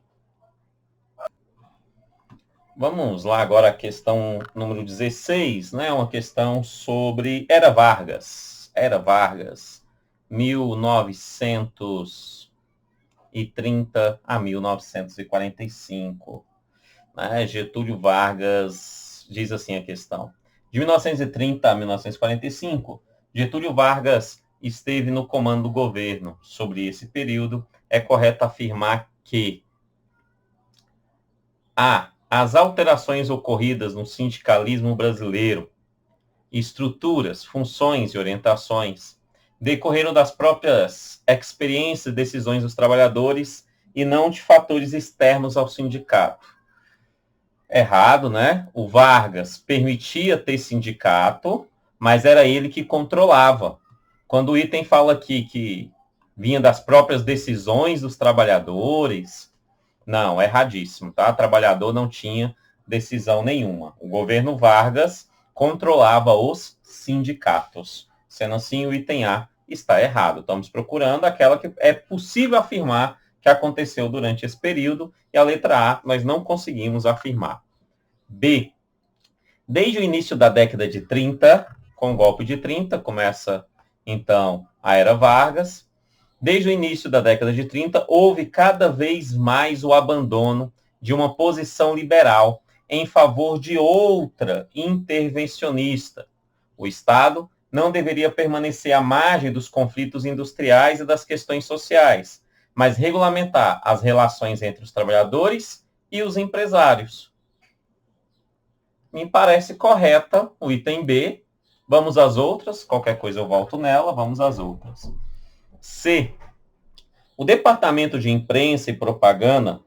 Vamos lá agora a questão número 16, né? Uma questão sobre Era Vargas. Era Vargas, 1930 a 1945. Né? Getúlio Vargas, diz assim a questão. De 1930 a 1945, Getúlio Vargas esteve no comando do governo. Sobre esse período, é correto afirmar que as alterações ocorridas no sindicalismo brasileiro, estruturas, funções e orientações, decorreram das próprias experiências e decisões dos trabalhadores e não de fatores externos ao sindicato. Errado, né? O Vargas permitia ter sindicato, mas era ele que controlava. Quando o item fala aqui que vinha das próprias decisões dos trabalhadores, não, erradíssimo, tá? O trabalhador não tinha decisão nenhuma. O governo Vargas controlava os sindicatos. Sendo assim, o item A está errado. Estamos procurando aquela que é possível afirmar que aconteceu durante esse período, e a letra A nós não conseguimos afirmar. B. Desde o início da década de 30, com o golpe de 30, começa então a Era Vargas. Desde o início da década de 30, houve cada vez mais o abandono de uma posição liberal em favor de outra intervencionista. O Estado não deveria permanecer à margem dos conflitos industriais e das questões sociais, mas regulamentar as relações entre os trabalhadores e os empresários. Me parece correta o item B. Vamos às outras. Qualquer coisa eu volto nela. Vamos às outras. C. O Departamento de Imprensa e Propaganda,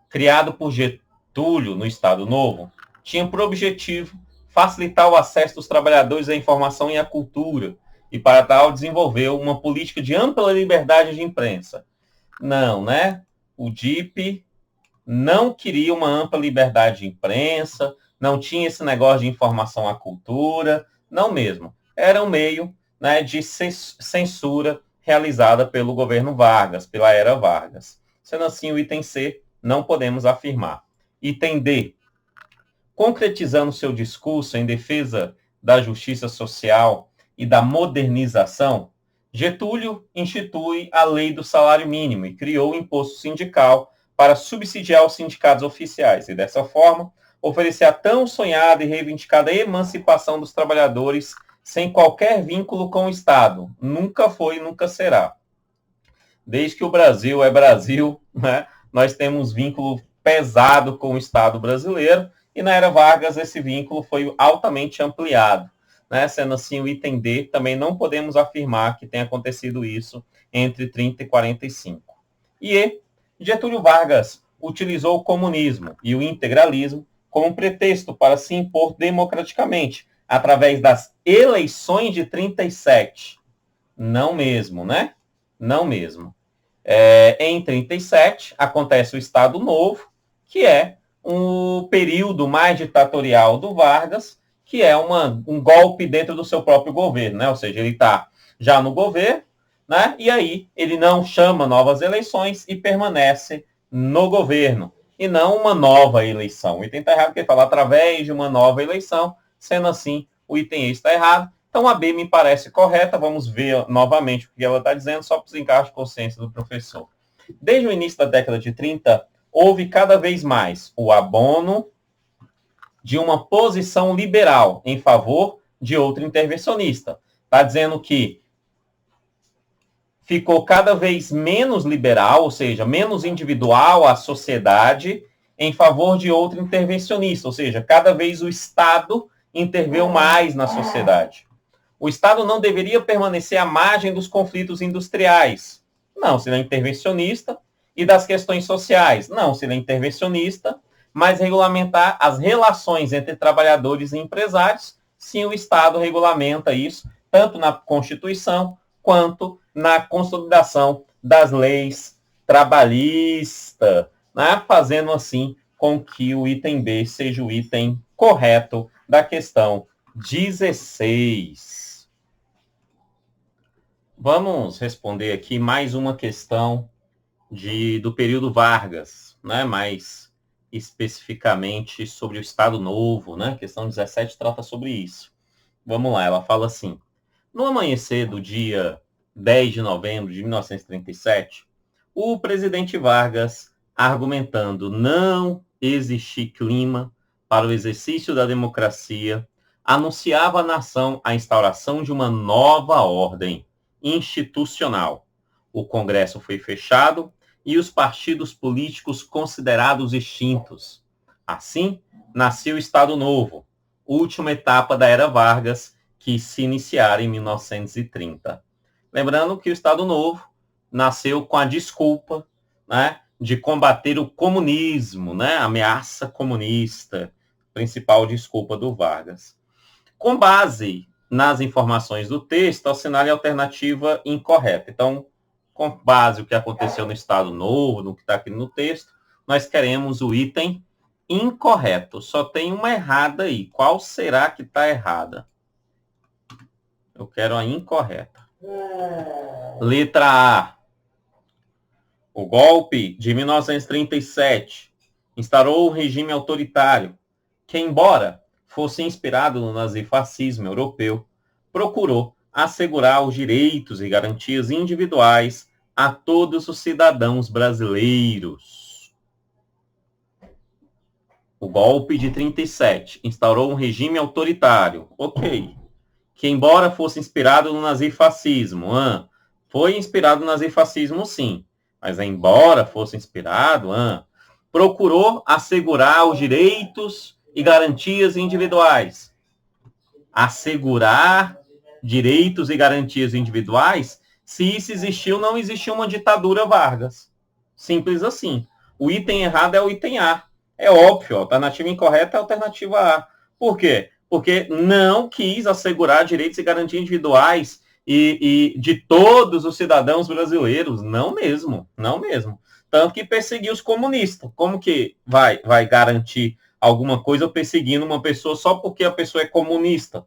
criado por Getúlio no Estado Novo, tinha por objetivo facilitar o acesso dos trabalhadores à informação e à cultura, e para tal desenvolveu uma política de ampla liberdade de imprensa. Não, né? O DIP não queria uma ampla liberdade de imprensa, não tinha esse negócio de informação à cultura, não mesmo. Era um meio, né, de censura realizada pelo governo Vargas, pela Era Vargas. Sendo assim, o item C não podemos afirmar. Item D. Concretizando seu discurso em defesa da justiça social e da modernização, Getúlio institui a lei do salário mínimo e criou o imposto sindical para subsidiar os sindicatos oficiais e, dessa forma, oferecer a tão sonhada e reivindicada emancipação dos trabalhadores sem qualquer vínculo com o Estado. Nunca foi e nunca será. Desde que o Brasil é Brasil, né, nós temos vínculo pesado com o Estado brasileiro e na era Vargas esse vínculo foi altamente ampliado. Né? Sendo assim, o item D, também não podemos afirmar que tenha acontecido isso entre 30 e 45. E Getúlio Vargas utilizou o comunismo e o integralismo como pretexto para se impor democraticamente, através das eleições de 37. Não mesmo, né? Não mesmo. Em 37, acontece o Estado Novo, que é um período mais ditatorial do Vargas, que é um golpe dentro do seu próprio governo, né? Ou seja, ele está já no governo, né? E aí ele não chama novas eleições e permanece no governo, e não uma nova eleição. O item está errado, porque ele fala através de uma nova eleição, sendo assim, o item E está errado. Então, a B me parece correta. Vamos ver novamente o que ela está dizendo, só para os encargos de consciência do professor. Desde o início da década de 30, houve cada vez mais o abono de uma posição liberal em favor de outro intervencionista. Está dizendo que ficou cada vez menos liberal, ou seja, menos individual a sociedade em favor de outro intervencionista, ou seja, cada vez o Estado interveio mais na sociedade. O Estado não deveria permanecer à margem dos conflitos industriais. Não, se ele é intervencionista. E das questões sociais. Não, se ele é intervencionista, mas regulamentar as relações entre trabalhadores e empresários. Sim, o Estado regulamenta isso, tanto na Constituição, quanto na consolidação das leis trabalhistas, né? Fazendo assim com que o item B seja o item correto da questão 16. Vamos responder aqui mais uma questão do período Vargas, né? Mais especificamente sobre o Estado Novo, né? A questão 17 trata sobre isso. Vamos lá, ela fala assim: no amanhecer do dia 10 de novembro de 1937, o presidente Vargas, argumentando não existir clima para o exercício da democracia, anunciava à nação a instauração de uma nova ordem institucional. O Congresso foi fechado e os partidos políticos considerados extintos. Assim, nasceu o Estado Novo, última etapa da era Vargas, que se iniciara em 1930. Lembrando que o Estado Novo nasceu com a desculpa, né, de combater o comunismo, né, a ameaça comunista, principal desculpa do Vargas. Com base nas informações do texto, assinale a alternativa incorreta. Então, com base no que aconteceu no Estado Novo, no que está aqui no texto, nós queremos o item incorreto. Só tem uma errada aí. Qual será que está errada? Eu quero a incorreta. Letra A. O golpe de 1937 instaurou um regime autoritário que, embora fosse inspirado no nazifascismo europeu, procurou assegurar os direitos e garantias individuais a todos os cidadãos brasileiros. O golpe de 37 instaurou um regime autoritário, ok, que embora fosse inspirado no nazifascismo, foi inspirado no nazifascismo sim, mas embora fosse inspirado, procurou assegurar os direitos e garantias individuais. Assegurar direitos e garantias individuais, se isso existiu, não existiu uma ditadura Vargas. Simples assim. O item errado é o item A. É óbvio, a alternativa incorreta é a alternativa A. Por quê? Porque não quis assegurar direitos e garantias individuais e de todos os cidadãos brasileiros. Não mesmo, não mesmo. Tanto que perseguiu os comunistas. Como que vai garantir alguma coisa perseguindo uma pessoa só porque a pessoa é comunista?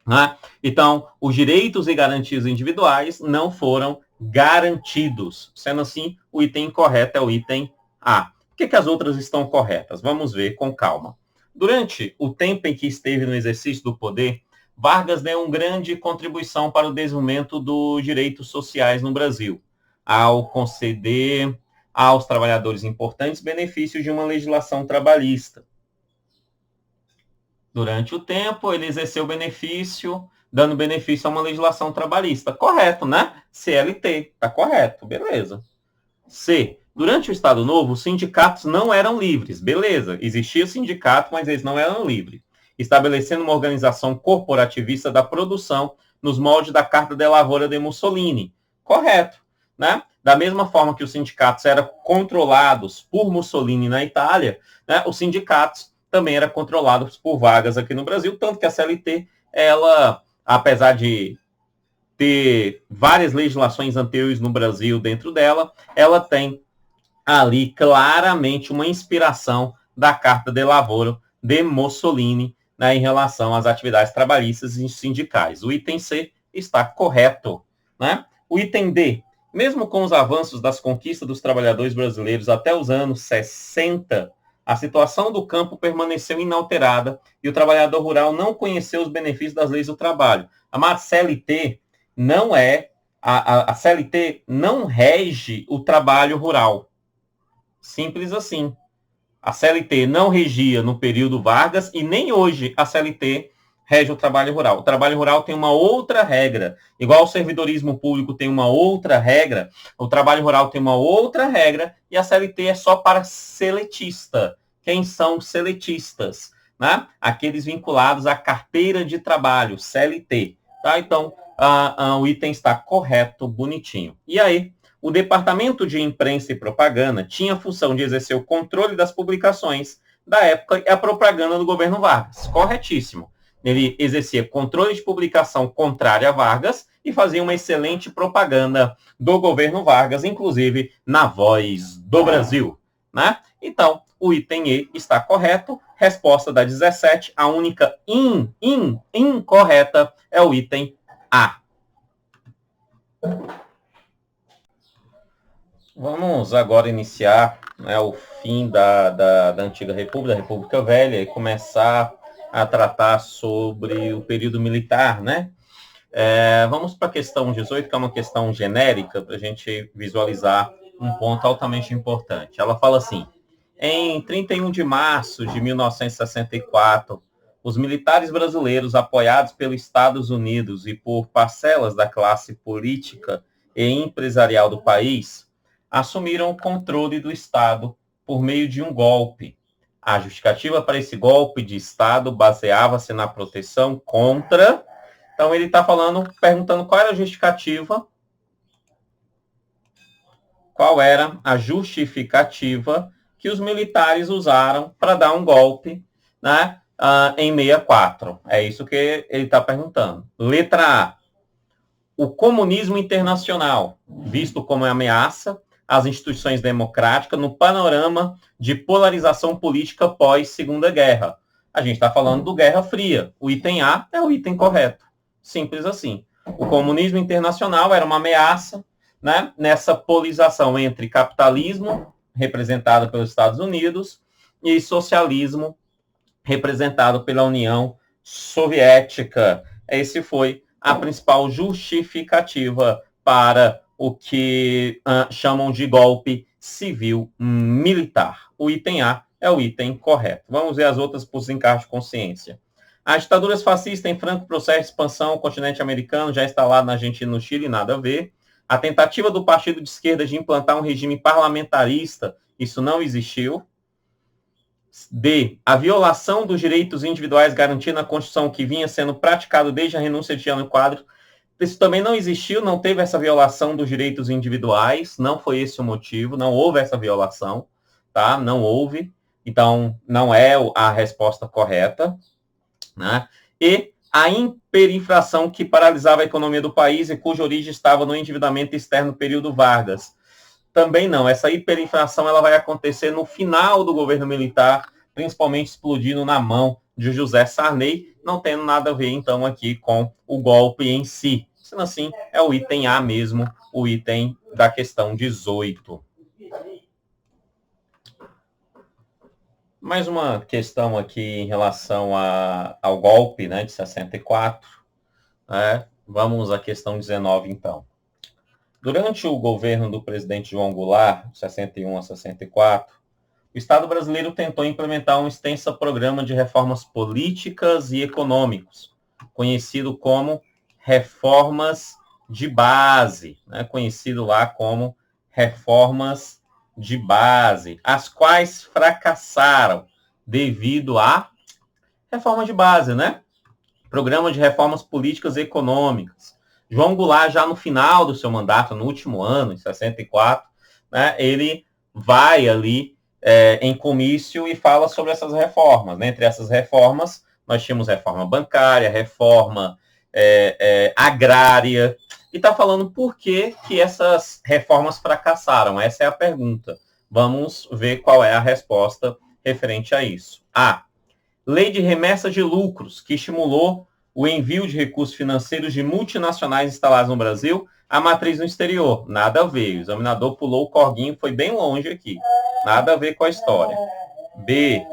Né? Então, os direitos e garantias individuais não foram garantidos. Sendo assim, o item correto é o item A. Por que as outras estão corretas? Vamos ver com calma. Durante o tempo em que esteve no exercício do poder, Vargas deu uma grande contribuição para o desenvolvimento dos direitos sociais no Brasil, ao conceder aos trabalhadores importantes benefícios de uma legislação trabalhista. Durante o tempo, ele exerceu benefício, dando benefício a uma legislação trabalhista. Correto, né? CLT, tá correto, beleza. C. Durante o Estado Novo, os sindicatos não eram livres. Beleza, existia sindicato, mas eles não eram livres. Estabelecendo uma organização corporativista da produção nos moldes da Carta de Lavoura de Mussolini. Correto, né? Da mesma forma que os sindicatos eram controlados por Mussolini na Itália, né, os sindicatos também eram controlados por Vargas aqui no Brasil, tanto que a CLT, ela, apesar de ter várias legislações anteriores no Brasil dentro dela, ela tem ali claramente uma inspiração da Carta de Lavoura de Mussolini, né, em relação às atividades trabalhistas e sindicais. O item C está correto, né? O item D, mesmo com os avanços das conquistas dos trabalhadores brasileiros até os anos 60, a situação do campo permaneceu inalterada e o trabalhador rural não conheceu os benefícios das leis do trabalho. A CLT não é, a CLT não rege o trabalho rural. Simples assim. A CLT não regia no período Vargas e nem hoje a CLT rege o trabalho rural. O trabalho rural tem uma outra regra. Igual o servidorismo público tem uma outra regra, o trabalho rural tem uma outra regra e a CLT é só para seletista. Quem são seletistas? Né? Aqueles vinculados à carteira de trabalho, CLT. Tá? Então, o item está correto, bonitinho. E aí, o Departamento de Imprensa e Propaganda tinha a função de exercer o controle das publicações da época e a propaganda do governo Vargas. Corretíssimo. Ele exercia controle de publicação contrária a Vargas e fazia uma excelente propaganda do governo Vargas, inclusive na Voz do Brasil. Né? Então, o item E está correto. Resposta da 17, a única incorreta é o item A. Vamos agora iniciar, né, o fim da antiga República, da República Velha, e começar a tratar sobre o período militar, né? Vamos para a questão 18, que é uma questão genérica, para a gente visualizar um ponto altamente importante. Ela fala assim: em 31 de março de 1964, os militares brasileiros, apoiados pelos Estados Unidos e por parcelas da classe política e empresarial do país, assumiram o controle do Estado por meio de um golpe. A justificativa para esse golpe de Estado baseava-se na proteção contra... Então, ele está perguntando qual era a justificativa, que os militares usaram para dar um golpe, né, em 64. É isso que ele está perguntando. Letra A. O comunismo internacional, visto como ameaça às instituições democráticas no panorama de polarização política pós-Segunda Guerra. A gente está falando do Guerra Fria. O item A é o item correto. Simples assim. O comunismo internacional era uma ameaça, né, nessa polarização entre capitalismo, representado pelos Estados Unidos, e socialismo, representado pela União Soviética. Esse foi a principal justificativa para o que chamam de golpe civil militar. O item A é o item correto. Vamos ver as outras por desencargo de consciência. As ditaduras fascistas em franco processo de expansão no continente americano, já instalado na Argentina e no Chile, nada a ver. A tentativa do partido de esquerda de implantar um regime parlamentarista, isso não existiu. D. A violação dos direitos individuais garantida na Constituição, que vinha sendo praticado desde a renúncia de Jânio Quadros, isso também não existiu, não teve essa violação dos direitos individuais, não foi esse o motivo, não houve essa violação, tá? Não houve, então não é a resposta correta, né? E a hiperinflação que paralisava a economia do país e cuja origem estava no endividamento externo período Vargas. Também não, essa hiperinflação ela vai acontecer no final do governo militar, principalmente explodindo na mão de José Sarney, não tendo nada a ver, então, aqui com o golpe em si. Sendo assim, é o item A mesmo, o item da questão 18. Mais uma questão aqui em relação ao golpe, né, de 64. Né? Vamos à questão 19, então. Durante o governo do presidente João Goulart, 61 a 64, o Estado brasileiro tentou implementar um extenso programa de reformas políticas e econômicos, conhecido como reformas de base, né? Conhecido lá como reformas de base, as quais fracassaram devido à reforma de base, né? Programa de reformas políticas e econômicas. João Goulart, já no final do seu mandato, no último ano, em 64, né, ele vai ali em comício e fala sobre essas reformas. Né? Entre essas reformas, nós tínhamos reforma bancária, reforma agrária, e está falando por que essas reformas fracassaram. Essa é a pergunta. Vamos ver qual é a resposta referente a isso. A. Lei de remessa de lucros, que estimulou o envio de recursos financeiros de multinacionais instaladas no Brasil à matriz no exterior. Nada a ver. O examinador pulou o corguinho, foi bem longe aqui. Nada a ver com a história. B.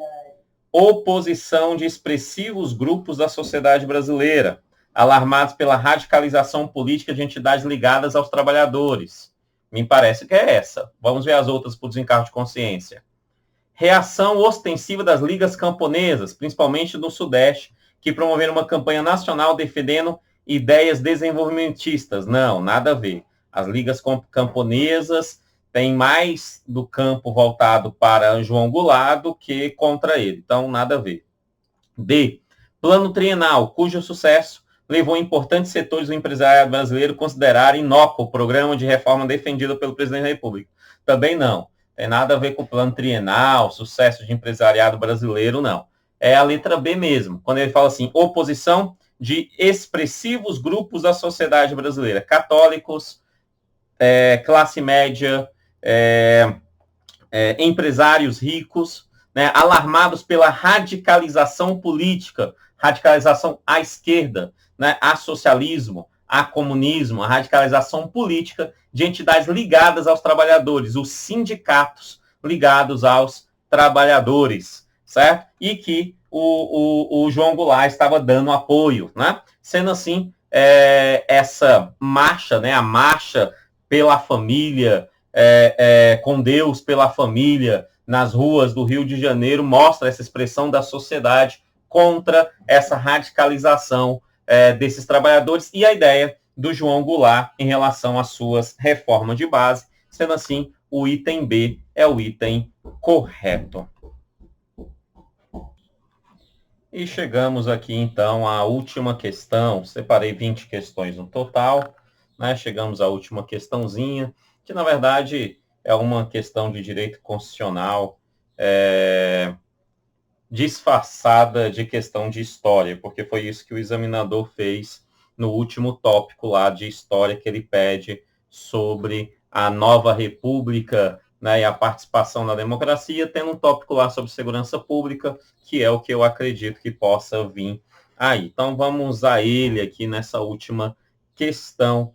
Oposição de expressivos grupos da sociedade brasileira, alarmados pela radicalização política de entidades ligadas aos trabalhadores. Me parece que é essa. Vamos ver as outras por desencargo de consciência. Reação ostensiva das ligas camponesas, principalmente no Sudeste, que promoveram uma campanha nacional defendendo ideias desenvolvimentistas. Não, nada a ver. As ligas camponesas têm mais do campo voltado para João Goulart do que contra ele. Então, nada a ver. D. Plano trienal, cujo sucesso levou importantes setores do empresariado brasileiro a considerar inócuo o programa de reforma defendido pelo presidente da República. Também não. Tem nada a ver com o plano trienal, sucesso de empresariado brasileiro, não. É a letra B mesmo, quando ele fala assim, oposição de expressivos grupos da sociedade brasileira, católicos, classe média, empresários ricos, né, alarmados pela radicalização política, radicalização à esquerda, né, a socialismo, a comunismo, a radicalização política de entidades ligadas aos trabalhadores, os sindicatos ligados aos trabalhadores, certo? E que o João Goulart estava dando apoio, né? Sendo assim, essa marcha, né, a marcha pela família, com Deus, pela família, nas ruas do Rio de Janeiro, mostra essa expressão da sociedade contra essa radicalização desses trabalhadores e a ideia do João Goulart em relação às suas reformas de base. Sendo assim, o item B é o item correto. E chegamos aqui, então, à última questão. Separei 20 questões no total, né? Chegamos à última questãozinha, que, na verdade, é uma questão de direito constitucional disfarçada de questão de história, porque foi isso que o examinador fez no último tópico lá de história que ele pede sobre a nova república, né, e a participação na democracia, tendo um tópico lá sobre segurança pública, que é o que eu acredito que possa vir aí. Então, vamos a ele aqui nessa última questão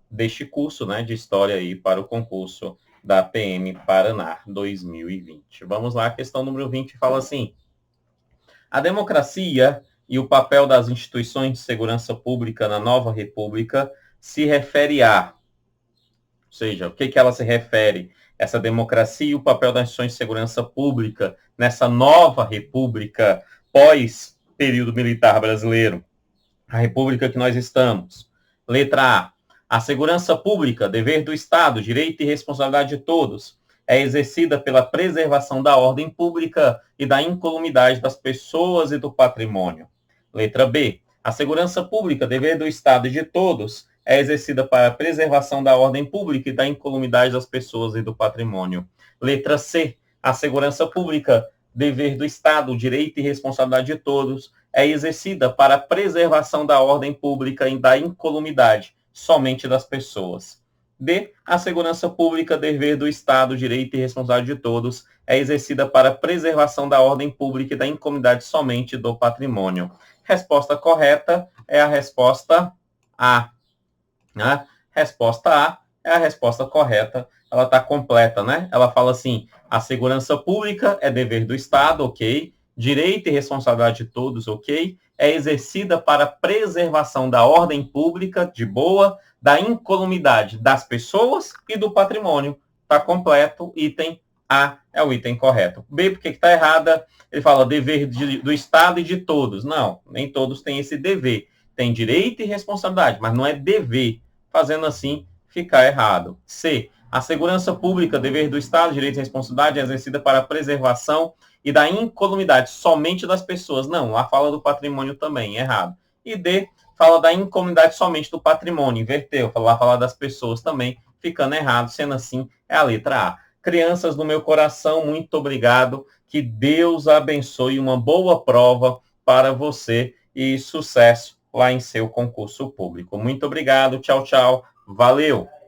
deste curso, né, de história aí para o concurso da PM Paraná 2020. Vamos lá, a questão número 20 fala assim: a democracia e o papel das instituições de segurança pública na nova república se refere a, ou seja, o que ela se refere? Essa democracia e o papel das instituições de segurança pública nessa nova república pós-período militar brasileiro, a república que nós estamos. Letra A segurança pública, dever do Estado, direito e responsabilidade de todos, é exercida pela preservação da ordem pública e da incolumidade das pessoas e do patrimônio. Letra B. A segurança pública, dever do Estado e de todos, é exercida para a preservação da ordem pública e da incolumidade das pessoas e do patrimônio. Letra C. A segurança pública, dever do Estado, direito e responsabilidade de todos, é exercida para a preservação da ordem pública e da incolumidade somente das pessoas. D. A segurança pública, dever do Estado, direito e responsabilidade de todos, é exercida para a preservação da ordem pública e da incolumidade somente do patrimônio. Resposta correta é a resposta A. A resposta A é a resposta correta. Ela está completa, né? Ela fala assim: A segurança pública é dever do Estado, ok. Direito e responsabilidade de todos, ok. É exercida para preservação da ordem pública, de boa, da incolumidade das pessoas e do patrimônio. Está completo, item A é o item correto. B, porque está errada? Ele fala dever do Estado e de todos. Não, nem todos têm esse dever. Tem direito e responsabilidade, mas não é dever. Fazendo assim, fica errado. C, a segurança pública, dever do Estado, direito e responsabilidade é exercida para a preservação e da incolumidade somente das pessoas. Não, lá fala do patrimônio também, errado. E D, fala da incolumidade somente do patrimônio, inverteu, lá fala das pessoas também, ficando errado, sendo assim, é a letra A. Crianças do meu coração, muito obrigado, que Deus abençoe, uma boa prova para você e sucesso lá em seu concurso público. Muito obrigado, tchau, tchau, valeu!